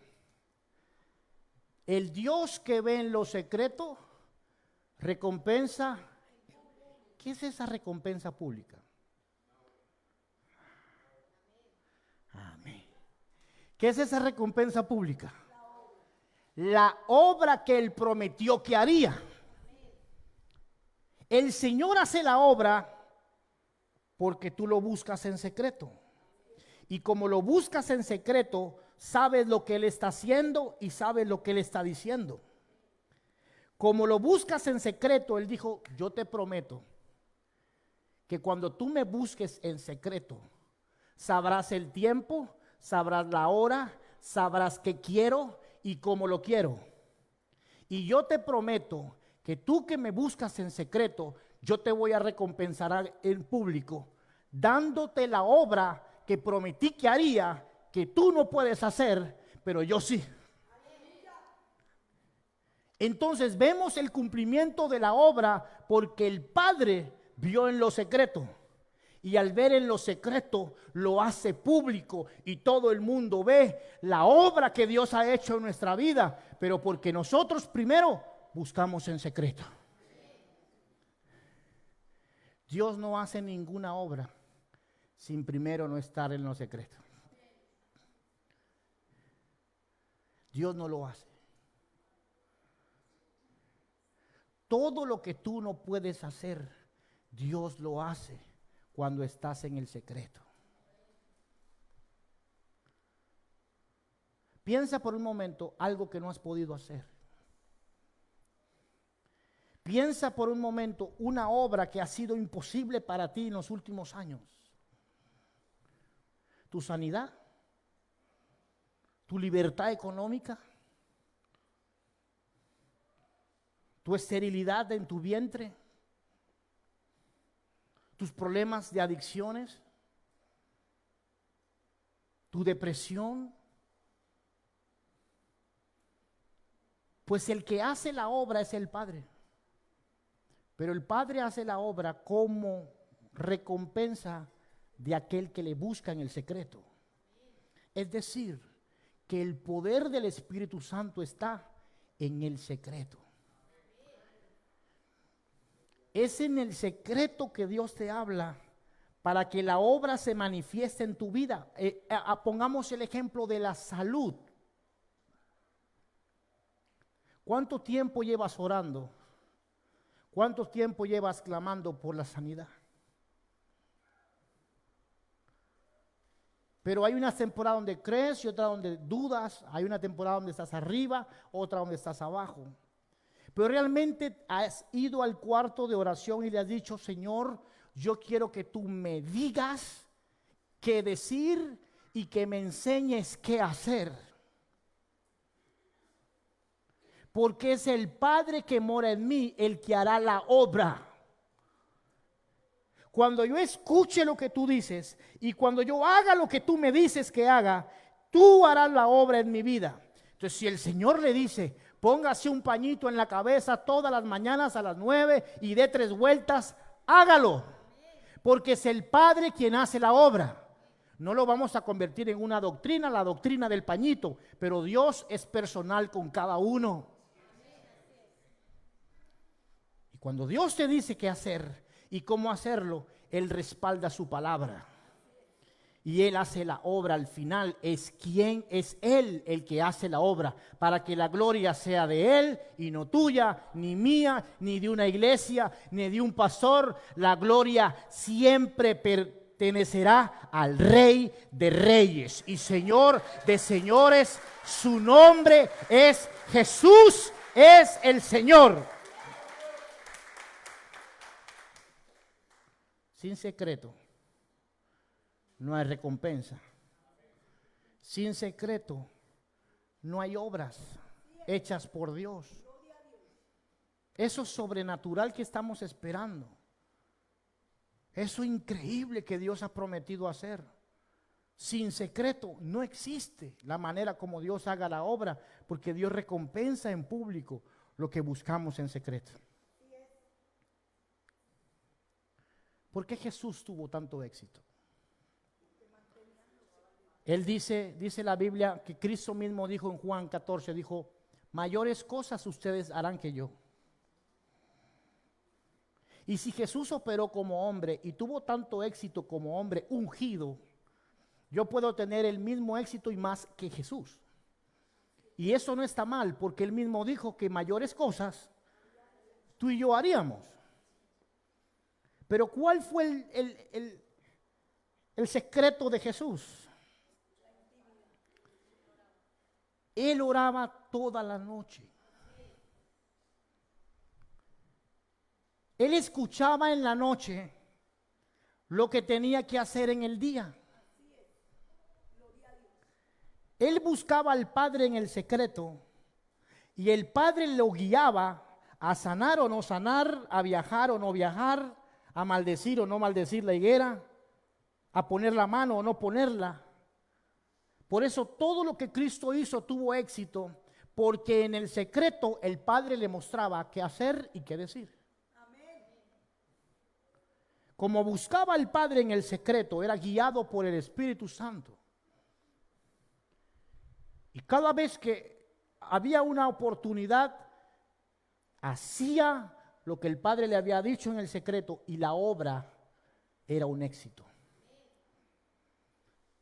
El Dios que ve en lo secreto recompensa. ¿Qué es esa recompensa pública? Amén. ¿Qué es esa recompensa pública? La obra que Él prometió que haría. El Señor hace la obra porque tú lo buscas en secreto. Y como lo buscas en secreto, sabes lo que Él está haciendo y sabes lo que Él está diciendo. Como lo buscas en secreto, Él dijo, yo te prometo que cuando tú me busques en secreto, sabrás el tiempo, sabrás la hora, sabrás qué quiero y cómo lo quiero. Y yo te prometo que tú que me buscas en secreto, yo te voy a recompensar en público, dándote la obra que prometí que haría, que tú no puedes hacer, pero yo sí. Entonces vemos el cumplimiento de la obra porque el Padre vio en lo secreto. Y al ver en lo secreto, lo hace público y todo el mundo ve la obra que Dios ha hecho en nuestra vida, pero porque nosotros primero buscamos en secreto. Dios no hace ninguna obra sin primero no estar en lo secreto. Dios no lo hace. Todo lo que tú no puedes hacer, Dios lo hace cuando estás en el secreto. Piensa por un momento algo que no has podido hacer. Piensa por un momento una obra que ha sido imposible para ti en los últimos años. Tu sanidad, tu libertad económica, tu esterilidad en tu vientre, tus problemas de adicciones, tu depresión. Pues el que hace la obra es el Padre. Pero el Padre hace la obra como recompensa de aquel que le busca en el secreto. Es decir, que el poder del Espíritu Santo está en el secreto. Es en el secreto que Dios te habla para que la obra se manifieste en tu vida. Pongamos el ejemplo de la salud. ¿Cuánto tiempo llevas orando? ¿Cuánto tiempo llevas clamando por la sanidad? Pero hay una temporada donde crees y otra donde dudas. Hay una temporada donde estás arriba, otra donde estás abajo. Pero realmente has ido al cuarto de oración y le has dicho, Señor, yo quiero que tú me digas qué decir y que me enseñes qué hacer. Porque es el Padre que mora en mí el que hará la obra. Cuando yo escuche lo que tú dices y cuando yo haga lo que tú me dices que haga, tú harás la obra en mi vida. Entonces, si el Señor le dice, póngase un pañito en la cabeza todas las mañanas a las 9 y dé 3 vueltas, hágalo. Porque es el Padre quien hace la obra. No lo vamos a convertir en una doctrina, la doctrina del pañito, pero Dios es personal con cada uno. Y cuando Dios te dice qué hacer y cómo hacerlo, Él respalda su palabra. Y Él hace la obra al final. Es Él el que hace la obra, para que la gloria sea de Él y no tuya, ni mía, ni de una iglesia, ni de un pastor. La gloria siempre pertenecerá al Rey de Reyes y Señor de señores. Su nombre es Jesús, es el Señor. Sin secreto no hay recompensa. Sin secreto no hay obras hechas por Dios. Eso sobrenatural que estamos esperando, eso increíble que Dios ha prometido hacer, sin secreto no existe la manera como Dios haga la obra, porque Dios recompensa en público lo que buscamos en secreto. ¿Por qué Jesús tuvo tanto éxito? Él dice la Biblia que Cristo mismo dijo en Juan 14, dijo, mayores cosas ustedes harán que yo. Y si Jesús operó como hombre y tuvo tanto éxito como hombre ungido, yo puedo tener el mismo éxito y más que Jesús. Y eso no está mal, porque él mismo dijo que mayores cosas tú y yo haríamos. Pero ¿cuál fue el secreto de Jesús? Él oraba toda la noche. Él escuchaba en la noche lo que tenía que hacer en el día. Él buscaba al Padre en el secreto y el Padre lo guiaba a sanar o no sanar, a viajar o no viajar, a maldecir o no maldecir la higuera, a poner la mano o no ponerla. Por eso todo lo que Cristo hizo tuvo éxito, porque en el secreto el Padre le mostraba qué hacer y qué decir. Como buscaba al Padre en el secreto, era guiado por el Espíritu Santo. Y cada vez que había una oportunidad, hacía lo que el Padre le había dicho en el secreto y la obra era un éxito.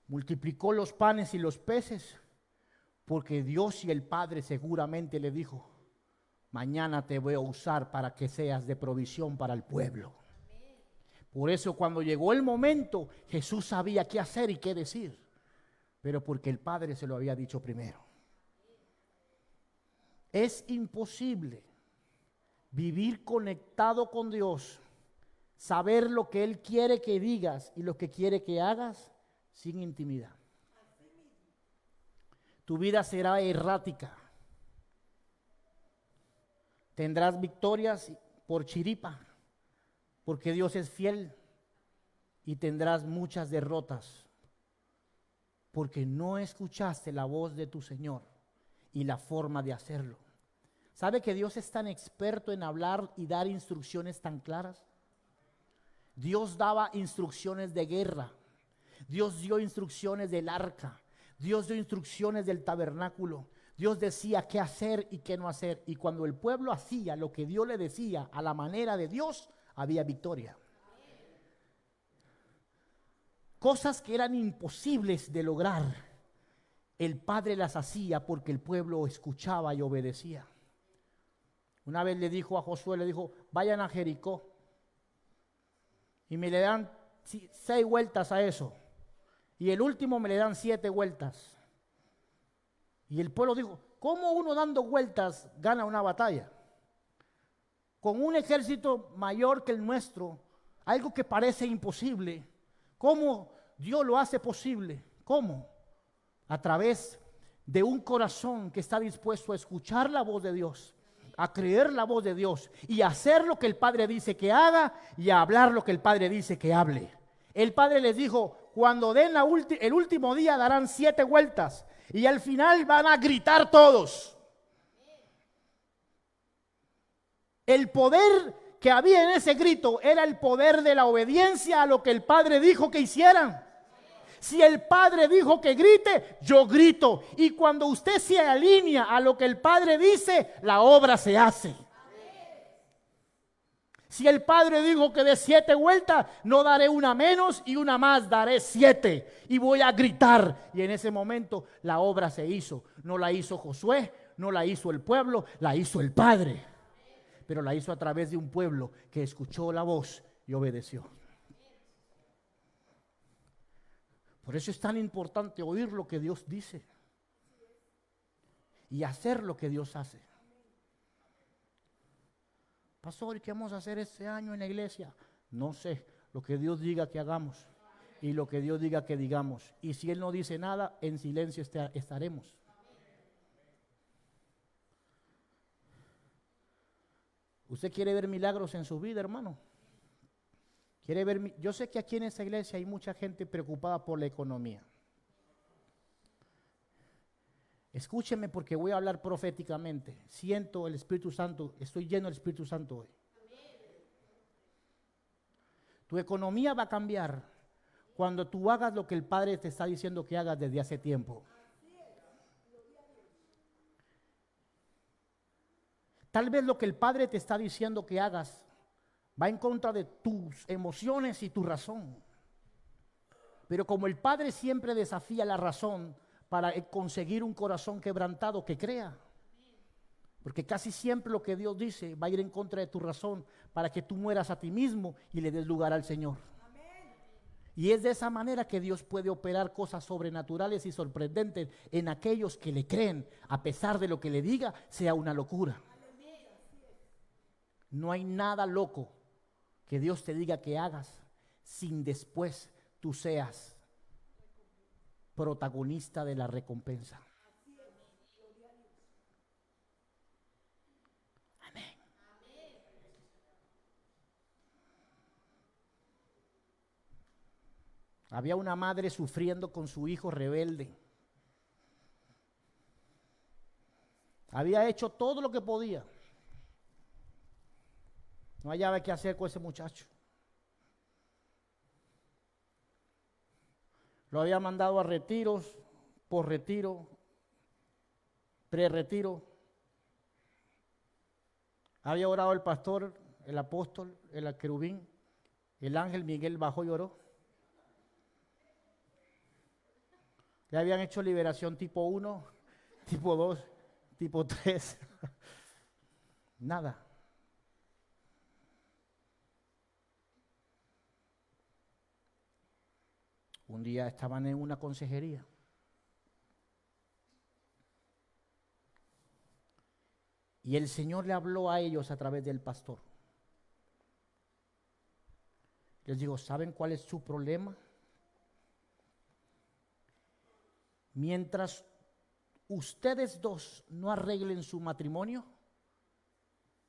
Multiplicó los panes y los peces porque Dios y el Padre seguramente le dijo, mañana te voy a usar para que seas de provisión para el pueblo. Por eso cuando llegó el momento, Jesús sabía qué hacer y qué decir, pero porque el Padre se lo había dicho primero. Es imposible vivir conectado con Dios, saber lo que Él quiere que digas y lo que quiere que hagas sin intimidad. Tu vida será errática. Tendrás victorias por chiripa, porque Dios es fiel, y tendrás muchas derrotas, porque no escuchaste la voz de tu Señor y la forma de hacerlo. ¿Sabe que Dios es tan experto en hablar y dar instrucciones tan claras? Dios daba instrucciones de guerra, Dios dio instrucciones del arca, Dios dio instrucciones del tabernáculo, Dios decía qué hacer y qué no hacer, y cuando el pueblo hacía lo que Dios le decía a la manera de Dios, había victoria. Cosas que eran imposibles de lograr, el Padre las hacía porque el pueblo escuchaba y obedecía. Una vez le dijo a Josué, le dijo, vayan a Jericó y me le dan 6 vueltas a eso, y el último me le dan 7 vueltas. Y el pueblo dijo, ¿cómo uno dando vueltas gana una batalla? Con un ejército mayor que el nuestro, algo que parece imposible, ¿cómo Dios lo hace posible? ¿Cómo? A través de un corazón que está dispuesto a escuchar la voz de Dios, a creer la voz de Dios y a hacer lo que el Padre dice que haga y a hablar lo que el Padre dice que hable. El Padre les dijo, cuando den el último día darán 7 vueltas y al final van a gritar todos. El poder que había en ese grito era el poder de la obediencia a lo que el Padre dijo que hicieran. Si el Padre dijo que grite, yo grito. Y cuando usted se alinea a lo que el Padre dice, la obra se hace. Si el Padre dijo que dé 7 vueltas, no daré una menos y una más, daré 7. Y voy a gritar. Y en ese momento la obra se hizo. No la hizo Josué, no la hizo el pueblo, la hizo el Padre. Pero la hizo a través de un pueblo que escuchó la voz y obedeció. Por eso es tan importante oír lo que Dios dice y hacer lo que Dios hace. Pastor, ¿qué vamos a hacer este año en la iglesia? No sé, lo que Dios diga que hagamos y lo que Dios diga que digamos. Y si Él no dice nada, en silencio estaremos. ¿Usted quiere ver milagros en su vida, hermano? ¿Quiere ver? Yo sé que aquí en esta iglesia hay mucha gente preocupada por la economía. Escúcheme porque voy a hablar proféticamente. Siento el Espíritu Santo, estoy lleno del Espíritu Santo hoy. Tu economía va a cambiar cuando tú hagas lo que el Padre te está diciendo que hagas desde hace tiempo. Tal vez lo que el Padre te está diciendo que hagas va en contra de tus emociones y tu razón. Pero como el Padre siempre desafía la razón para conseguir un corazón quebrantado que crea. Porque casi siempre lo que Dios dice va a ir en contra de tu razón para que tú mueras a ti mismo y le des lugar al Señor. Y es de esa manera que Dios puede operar cosas sobrenaturales y sorprendentes en aquellos que le creen, a pesar de lo que le diga sea una locura. No hay nada loco que Dios te diga que hagas sin después tú seas protagonista de la recompensa. Amén. Había una madre sufriendo con su hijo rebelde. Había hecho todo lo que podía. No hallaba qué hacer con ese muchacho. Lo había mandado a retiros, por retiro, pre-retiro. Había orado el pastor, el apóstol, el querubín, el ángel Miguel bajó y oró. Le habían hecho liberación tipo 1, tipo 2, tipo 3. Nada. Un día estaban en una consejería. Y el Señor le habló a ellos a través del pastor. Les digo, ¿saben cuál es su problema? Mientras ustedes dos no arreglen su matrimonio,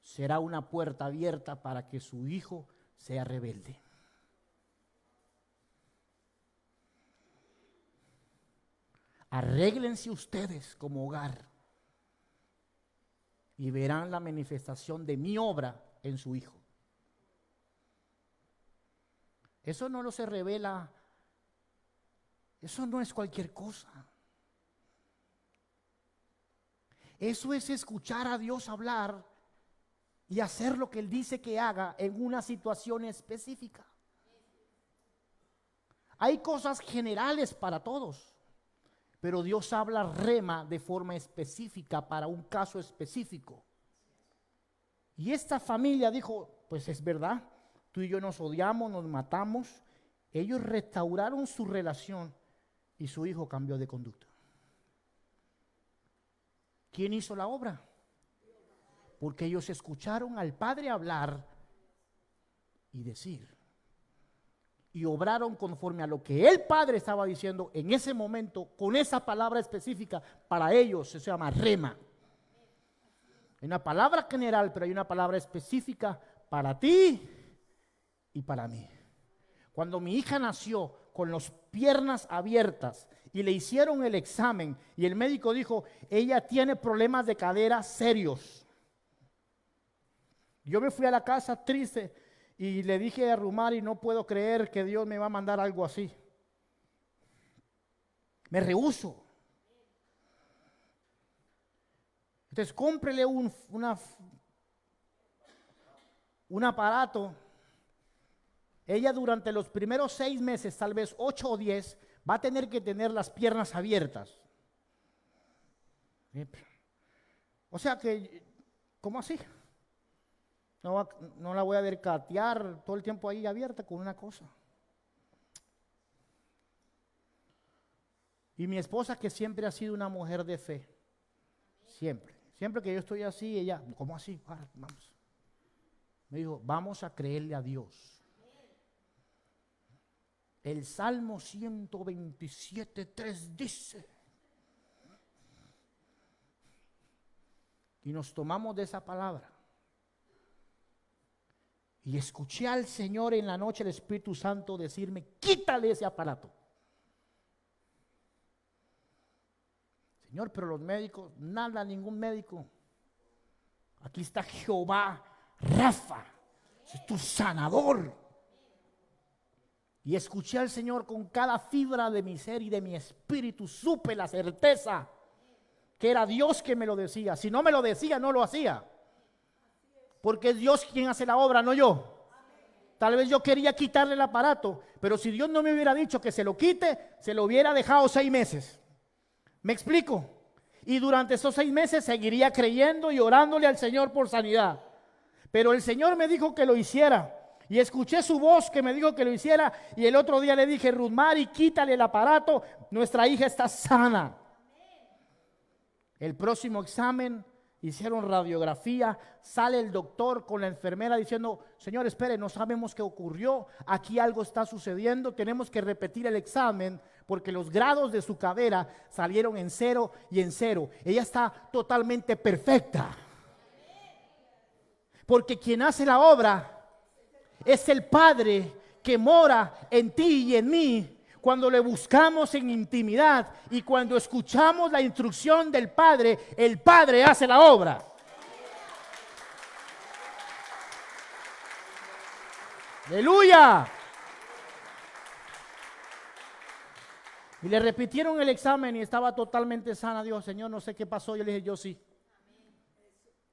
será una puerta abierta para que su hijo sea rebelde. Arréglense ustedes como hogar y verán la manifestación de mi obra en su hijo. Eso no lo se revela, eso no es cualquier cosa. Eso es escuchar a Dios hablar y hacer lo que Él dice que haga en una situación específica. Hay cosas generales para todos, pero Dios habla rema de forma específica para un caso específico. Y esta familia dijo, pues es verdad, tú y yo nos odiamos, nos matamos. Ellos restauraron su relación y su hijo cambió de conducta. ¿Quién hizo la obra? Porque ellos escucharon al Padre hablar y decir. Y obraron conforme a lo que el Padre estaba diciendo en ese momento, con esa palabra específica. Para ellos se llama rema. Hay una palabra general, pero hay una palabra específica para ti y para mí. Cuando mi hija nació con las piernas abiertas y le hicieron el examen y el médico dijo, ella tiene problemas de cadera serios. Yo me fui a la casa triste y le dije a Rumari, no puedo creer que Dios me va a mandar algo así. Me rehúso. Entonces cómprele un aparato. Ella durante los primeros 6 meses, tal vez 8 o 10, va a tener que tener las piernas abiertas. O sea que, ¿cómo así? No la voy a ver catear todo el tiempo ahí abierta con una cosa. Y mi esposa, que siempre ha sido una mujer de fe, siempre que yo estoy así, ella, ¿cómo así? Vamos. Me dijo, vamos a creerle a Dios. El Salmo 127:3 dice, y nos tomamos de esa palabra. Y escuché al Señor en la noche, el Espíritu Santo, decirme, quítale ese aparato. Señor, pero los médicos, nada, ningún médico. Aquí está Jehová Rafa, es tu sanador. Y escuché al Señor con cada fibra de mi ser y de mi espíritu. Supe la certeza que era Dios que me lo decía. Si no me lo decía, no lo hacía. Porque es Dios quien hace la obra, no yo. Tal vez yo quería quitarle el aparato, pero si Dios no me hubiera dicho que se lo quite, se lo hubiera dejado 6 meses. ¿Me explico? Y durante esos 6 meses seguiría creyendo y orándole al Señor por sanidad. Pero el Señor me dijo que lo hiciera. Y escuché su voz que me dijo que lo hiciera. Y el otro día le dije, Ruth Mari, quítale el aparato. Nuestra hija está sana. El próximo examen, hicieron radiografía. Sale el doctor con la enfermera diciendo, señor, espere, no sabemos qué ocurrió. Aquí algo está sucediendo. Tenemos que repetir el examen porque los grados de su cadera salieron en 0 y en 0. Ella está totalmente perfecta. Porque quien hace la obra es el Padre que mora en ti y en mí. Cuando le buscamos en intimidad y cuando escuchamos la instrucción del Padre, el Padre hace la obra. ¡Aleluya! Y le repitieron el examen y estaba totalmente sana. Dios, Señor, no sé qué pasó. Yo le dije, yo sí.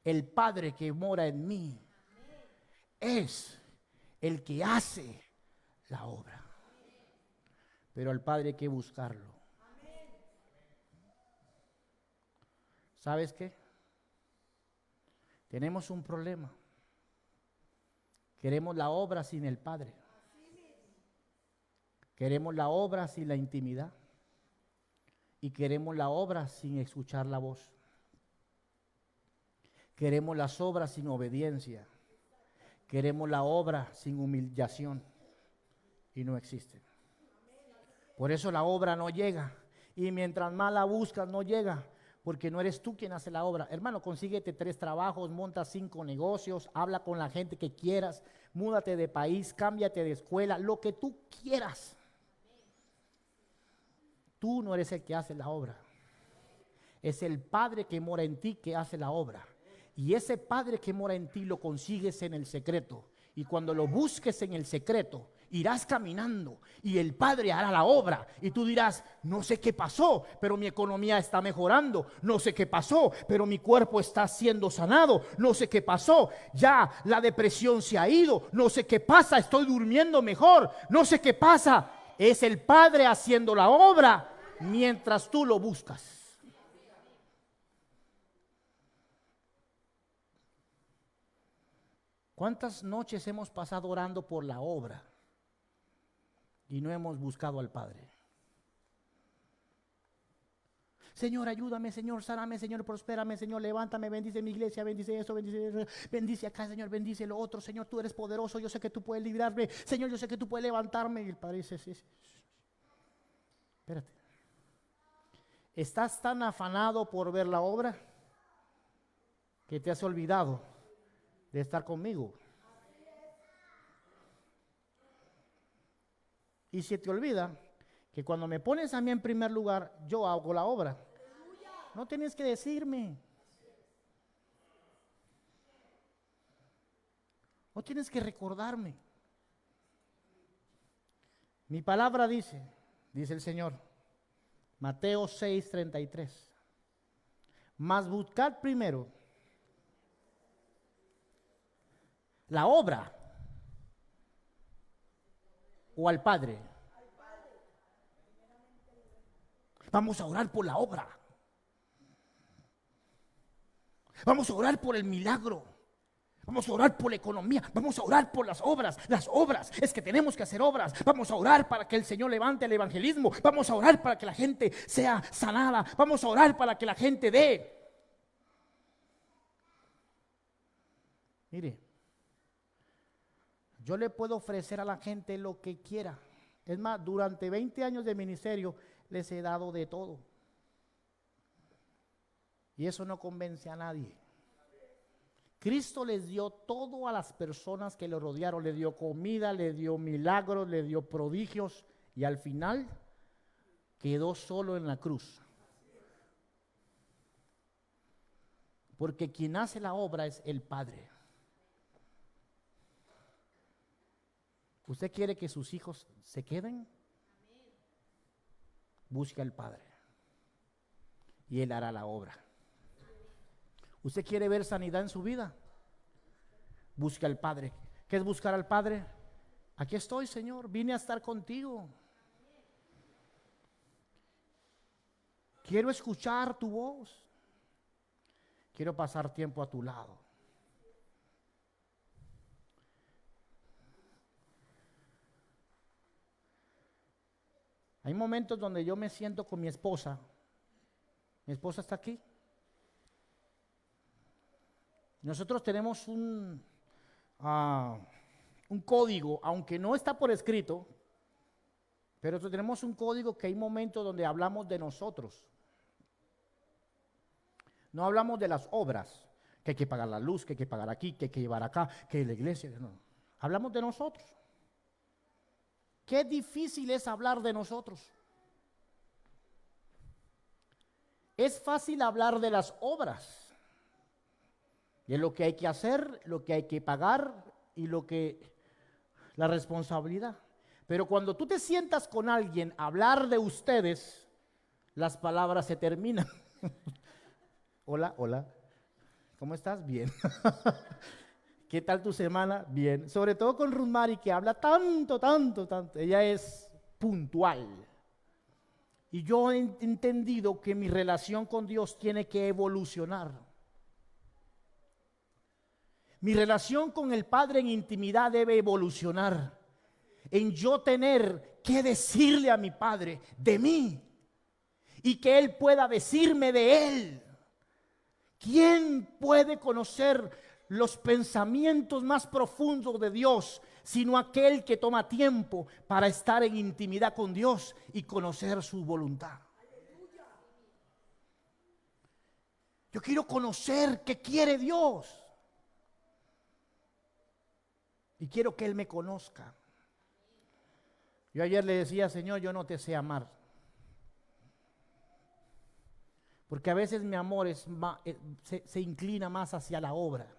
El Padre que mora en mí es el que hace la obra. Pero al Padre hay que buscarlo. ¿Sabes qué? Tenemos un problema. Queremos la obra sin el Padre. Queremos la obra sin la intimidad. Y queremos la obra sin escuchar la voz. Queremos las obras sin obediencia. Queremos la obra sin humillación. Y no existe. Por eso la obra no llega. Y mientras más la buscas, no llega. Porque no eres tú quien hace la obra. Hermano, consíguete 3 trabajos, monta 5 negocios, habla con la gente que quieras, múdate de país, cámbiate de escuela, lo que tú quieras. Tú no eres el que hace la obra. Es el Padre que mora en ti que hace la obra. Y ese Padre que mora en ti lo consigues en el secreto. Y cuando lo busques en el secreto, irás caminando y el Padre hará la obra. Y tú dirás, no sé qué pasó, pero mi economía está mejorando. No sé qué pasó, pero mi cuerpo está siendo sanado. No sé qué pasó, ya la depresión se ha ido. No sé qué pasa, estoy durmiendo mejor. No sé qué pasa. Es el Padre haciendo la obra mientras tú lo buscas. ¿Cuántas noches hemos pasado orando por la obra y no hemos buscado al Padre? Señor, ayúdame, Señor, sáname, Señor, prospérame, Señor, levántame, bendice mi iglesia, bendice eso, bendice acá, Señor, bendice lo otro, Señor, tú eres poderoso, yo sé que tú puedes librarme, Señor, yo sé que tú puedes levantarme. Y el Padre dice, sí, sí. Espérate. ¿Estás tan afanado por ver la obra que te has olvidado de estar conmigo? Y si te olvida que cuando me pones a mí en primer lugar, yo hago la obra. No tienes que decirme. No tienes que recordarme. Mi palabra dice el Señor, Mateo 6:33. Mas buscad primero la obra o al Padre. Vamos a orar por la obra. Vamos a orar por el milagro. Vamos a orar por la economía. Vamos a orar por las obras. Las obras. Es que tenemos que hacer obras. Vamos a orar para que el Señor levante el evangelismo. Vamos a orar para que la gente sea sanada. Vamos a orar para que la gente dé. Mire, yo le puedo ofrecer a la gente lo que quiera. Es más, durante 20 años de ministerio les he dado de todo. Y eso no convence a nadie. Cristo les dio todo a las personas que lo rodearon. Le dio comida, le dio milagros, le dio prodigios. Y al final quedó solo en la cruz. Porque quien hace la obra es el Padre. ¿Usted quiere que sus hijos se queden? Busque al Padre y Él hará la obra. ¿Usted quiere ver sanidad en su vida? Busque al Padre. ¿Qué es buscar al Padre? Aquí estoy, Señor, vine a estar contigo. Quiero escuchar tu voz. Quiero pasar tiempo a tu lado. Hay momentos donde yo me siento con mi esposa. Mi esposa está aquí. Nosotros tenemos un código, aunque no está por escrito, pero tenemos un código que hay momentos donde hablamos de nosotros. No hablamos de las obras, que hay que pagar la luz, que hay que pagar aquí, que hay que llevar acá, que la iglesia. No. Hablamos de nosotros. Qué difícil es hablar de nosotros. Es fácil hablar de las obras, de lo que hay que hacer, lo que hay que pagar y la responsabilidad. Pero cuando tú te sientas con alguien a hablar de ustedes, las palabras se terminan. Hola, hola. ¿Cómo estás? Bien. ¿Qué tal tu semana? Bien. Sobre todo con Ruth Mari, que habla tanto. Ella es puntual. Y yo he entendido que mi relación con Dios tiene que evolucionar. Mi relación con el Padre en intimidad debe evolucionar. En yo tener que decirle a mi Padre de mí y que Él pueda decirme de Él. ¿Quién puede conocer los pensamientos más profundos de Dios sino aquel que toma tiempo para estar en intimidad con Dios y conocer su voluntad? Yo quiero conocer qué quiere Dios y quiero que Él me conozca. Yo ayer le decía, Señor, yo no te sé amar. Porque a veces mi amor se inclina más hacia la obra.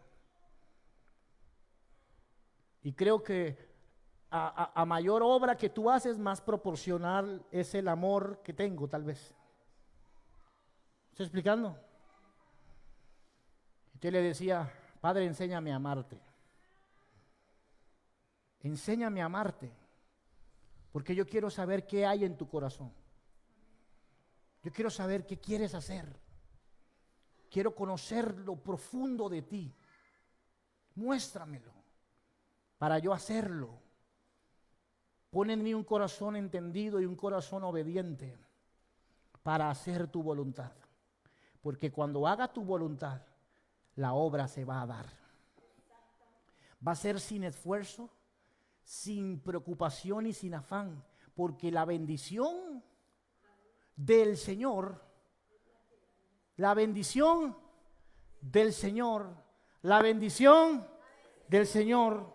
Y creo que a mayor obra que tú haces, más proporcional es el amor que tengo, tal vez. ¿Estoy explicando? Yo le decía, Padre, enséñame a amarte. Enséñame a amarte. Porque yo quiero saber qué hay en tu corazón. Yo quiero saber qué quieres hacer. Quiero conocer lo profundo de ti. Muéstramelo para yo hacerlo. Pon en mí un corazón entendido y un corazón obediente para hacer tu voluntad. Porque cuando haga tu voluntad, la obra se va a dar. Va a ser sin esfuerzo, sin preocupación y sin afán. Porque la bendición del Señor, la bendición del Señor, la bendición del Señor,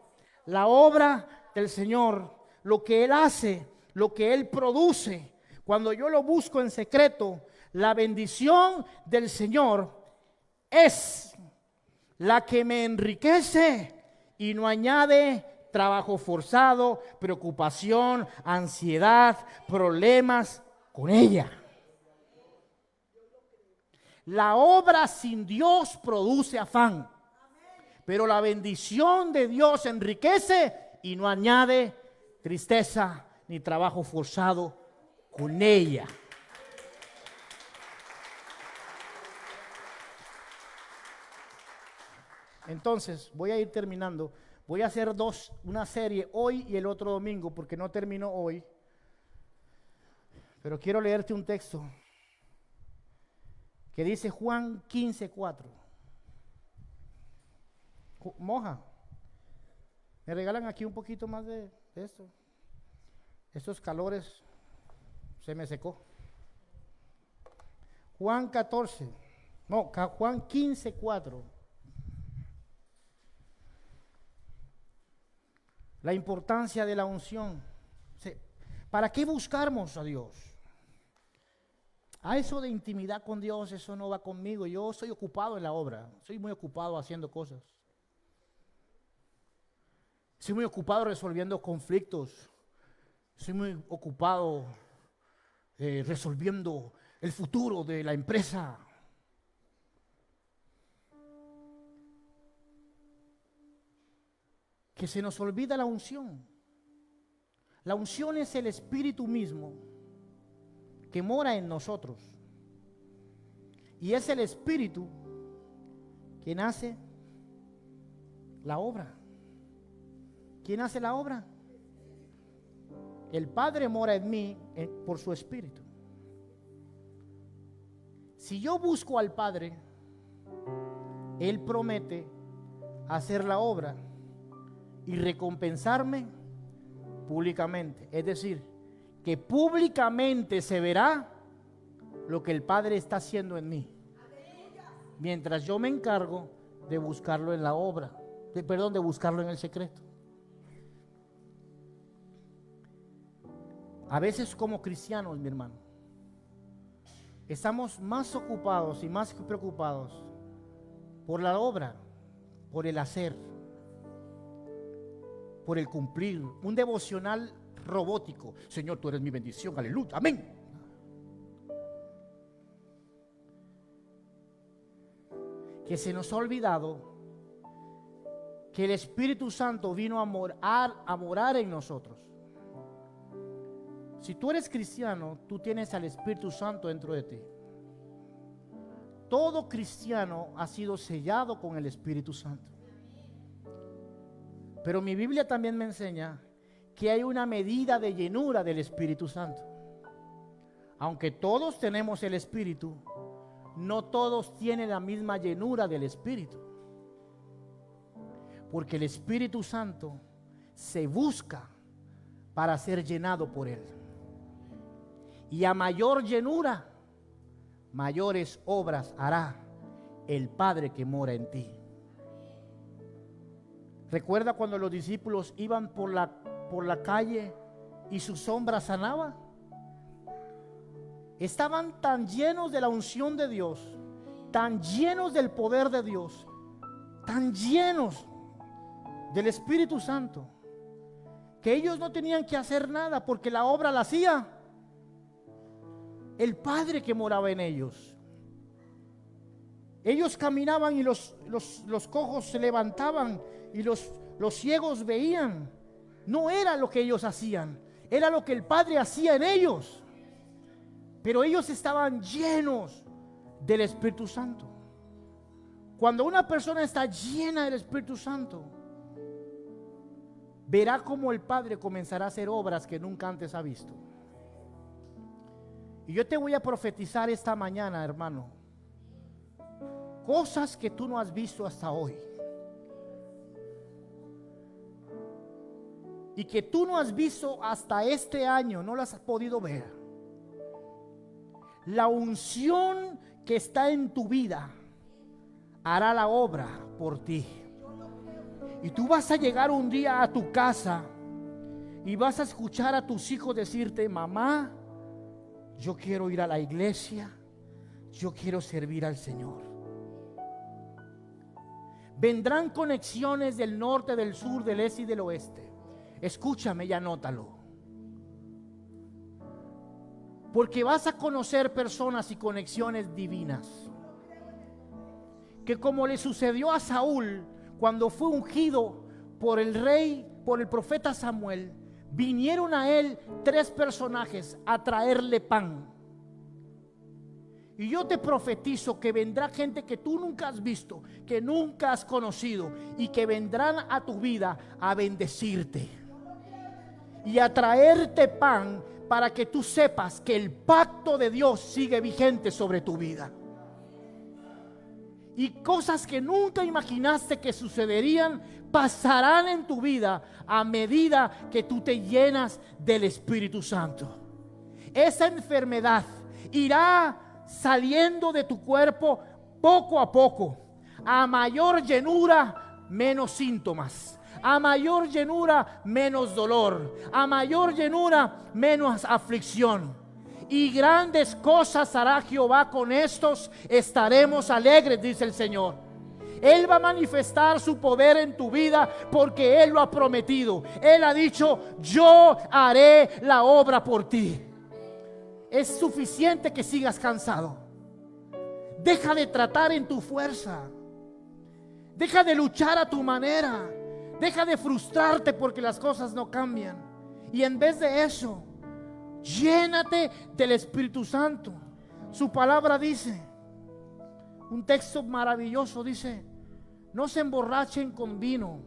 la obra del Señor, lo que Él hace, lo que Él produce, cuando yo lo busco en secreto, la bendición del Señor es la que me enriquece y no añade trabajo forzado, preocupación, ansiedad, problemas con ella. La obra sin Dios produce afán, pero la bendición de Dios enriquece y no añade tristeza ni trabajo forzado con ella. Entonces, voy a ir terminando. Voy a hacer una serie hoy y el otro domingo, porque no termino hoy. Pero quiero leerte un texto que dice Juan 15:4. Moja, ¿me regalan aquí un poquito más de esto? Estos calores se me secó. Juan 15:4. La importancia de la unción. ¿Para qué buscamos a Dios? A eso de intimidad con Dios, eso no va conmigo. Yo soy ocupado en la obra. Soy muy ocupado haciendo cosas. Estoy muy ocupado resolviendo conflictos. Estoy muy ocupado resolviendo el futuro de la empresa. Que se nos olvida la unción. La unción es el Espíritu mismo que mora en nosotros. Y es el Espíritu quien hace la obra. ¿Quién hace la obra? El Padre mora en mí por su Espíritu. Si yo busco al Padre, Él promete hacer la obra y recompensarme públicamente. Es decir, que públicamente se verá lo que el Padre está haciendo en mí, mientras yo me encargo de buscarlo en la obra, de buscarlo en el secreto. A veces como cristianos, mi hermano, estamos más ocupados y más preocupados por la obra, por el hacer, por el cumplir, un devocional robótico. Señor, tú eres mi bendición, aleluya, amén. Que se nos ha olvidado que el Espíritu Santo vino a morar en nosotros. Si tú eres cristiano, tú tienes al Espíritu Santo dentro de ti. Todo cristiano ha sido sellado con el Espíritu Santo. Pero mi Biblia también me enseña que hay una medida de llenura del Espíritu Santo. Aunque todos tenemos el Espíritu, no todos tienen la misma llenura del Espíritu. Porque el Espíritu Santo se busca para ser llenado por Él. Y a mayor llenura, mayores obras hará el Padre que mora en ti. ¿Recuerda cuando los discípulos iban por la calle y su sombra sanaba? Estaban tan llenos de la unción de Dios, tan llenos del poder de Dios, tan llenos del Espíritu Santo, que ellos no tenían que hacer nada porque la obra la hacía el Padre que moraba en ellos. Ellos caminaban y los cojos se levantaban y los ciegos veían. No era lo que ellos hacían, era lo que el Padre hacía en ellos. Pero ellos estaban llenos del Espíritu Santo. Cuando una persona está llena del Espíritu Santo, verá cómo el Padre comenzará a hacer obras que nunca antes ha visto. Y yo te voy a profetizar esta mañana, hermano, cosas que tú no has visto hasta hoy, y que tú no has visto hasta este año, no las has podido ver. La unción que está en tu vida hará la obra por ti. Y tú vas a llegar un día a tu casa y vas a escuchar a tus hijos decirte: mamá, yo quiero ir a la iglesia, yo quiero servir al Señor. Vendrán conexiones del norte, del sur, del este y del oeste. Escúchame y anótalo. Porque vas a conocer personas y conexiones divinas. Que como le sucedió a Saúl cuando fue ungido por el rey, por el profeta Samuel, vinieron a él 3 personajes a traerle pan. Y yo te profetizo que vendrá gente que tú nunca has visto, que nunca has conocido, y que vendrán a tu vida a bendecirte y a traerte pan para que tú sepas que el pacto de Dios sigue vigente sobre tu vida. Y cosas que nunca imaginaste que sucederían pasarán en tu vida a medida que tú te llenas del Espíritu Santo. Esa enfermedad irá saliendo de tu cuerpo poco a poco. A mayor llenura, menos síntomas. A mayor llenura, menos dolor. A mayor llenura, menos aflicción. Y grandes cosas hará Jehová con estos, estaremos alegres, dice el Señor. Él va a manifestar su poder en tu vida porque Él lo ha prometido. Él ha dicho: yo haré la obra por ti. Es suficiente que sigas cansado. Deja de tratar en tu fuerza. Deja de luchar a tu manera. Deja de frustrarte porque las cosas no cambian. Y en vez de eso, llénate del Espíritu Santo. Su palabra dice, un texto maravilloso, dice: no se emborrachen con vino,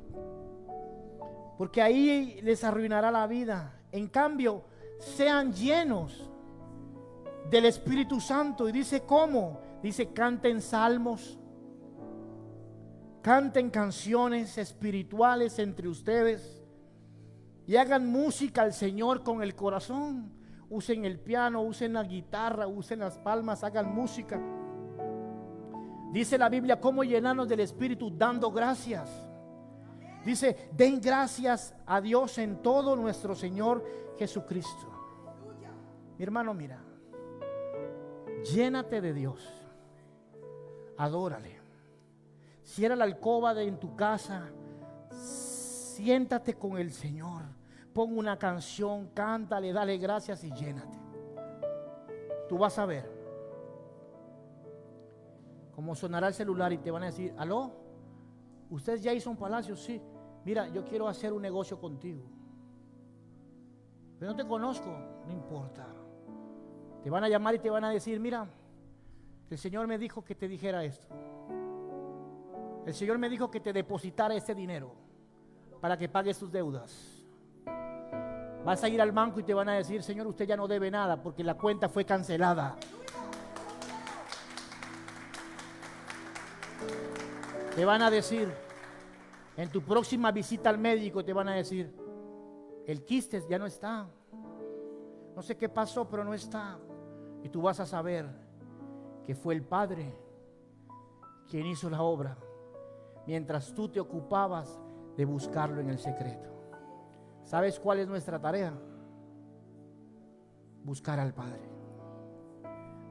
porque ahí les arruinará la vida. En cambio, sean llenos del Espíritu Santo. Y dice ¿cómo? Dice: canten salmos, canten canciones espirituales entre ustedes y hagan música al Señor con el corazón. Usen el piano, usen la guitarra, usen las palmas, hagan música. Dice la Biblia: cómo llenarnos del Espíritu dando gracias. Dice: den gracias a Dios en todo nuestro Señor Jesucristo. Mi hermano, mira, llénate de Dios, adórale. Cierra la alcoba en tu casa, siéntate con el Señor, pon una canción, cántale, dale gracias y llénate. Tú vas a ver cómo sonará el celular y te van a decir: aló, ¿usted ya hizo un palacio? Sí. Mira, yo quiero hacer un negocio contigo, pero no te conozco. No importa. Te van a llamar y te van a decir: mira, el Señor me dijo que te dijera esto. El Señor me dijo que te depositara ese dinero para que pagues tus deudas. Vas a ir al banco y te van a decir: Señor, usted ya no debe nada porque la cuenta fue cancelada. Te van a decir, en tu próxima visita al médico, te van a decir: el quiste ya no está. No sé qué pasó, pero no está. Y tú vas a saber que fue el Padre quien hizo la obra, mientras tú te ocupabas de buscarlo en el secreto. ¿Sabes cuál es nuestra tarea? Buscar al Padre.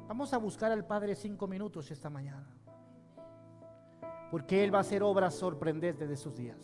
Vamos a buscar al Padre 5 minutos esta mañana, porque Él va a hacer obras sorprendentes de sus días.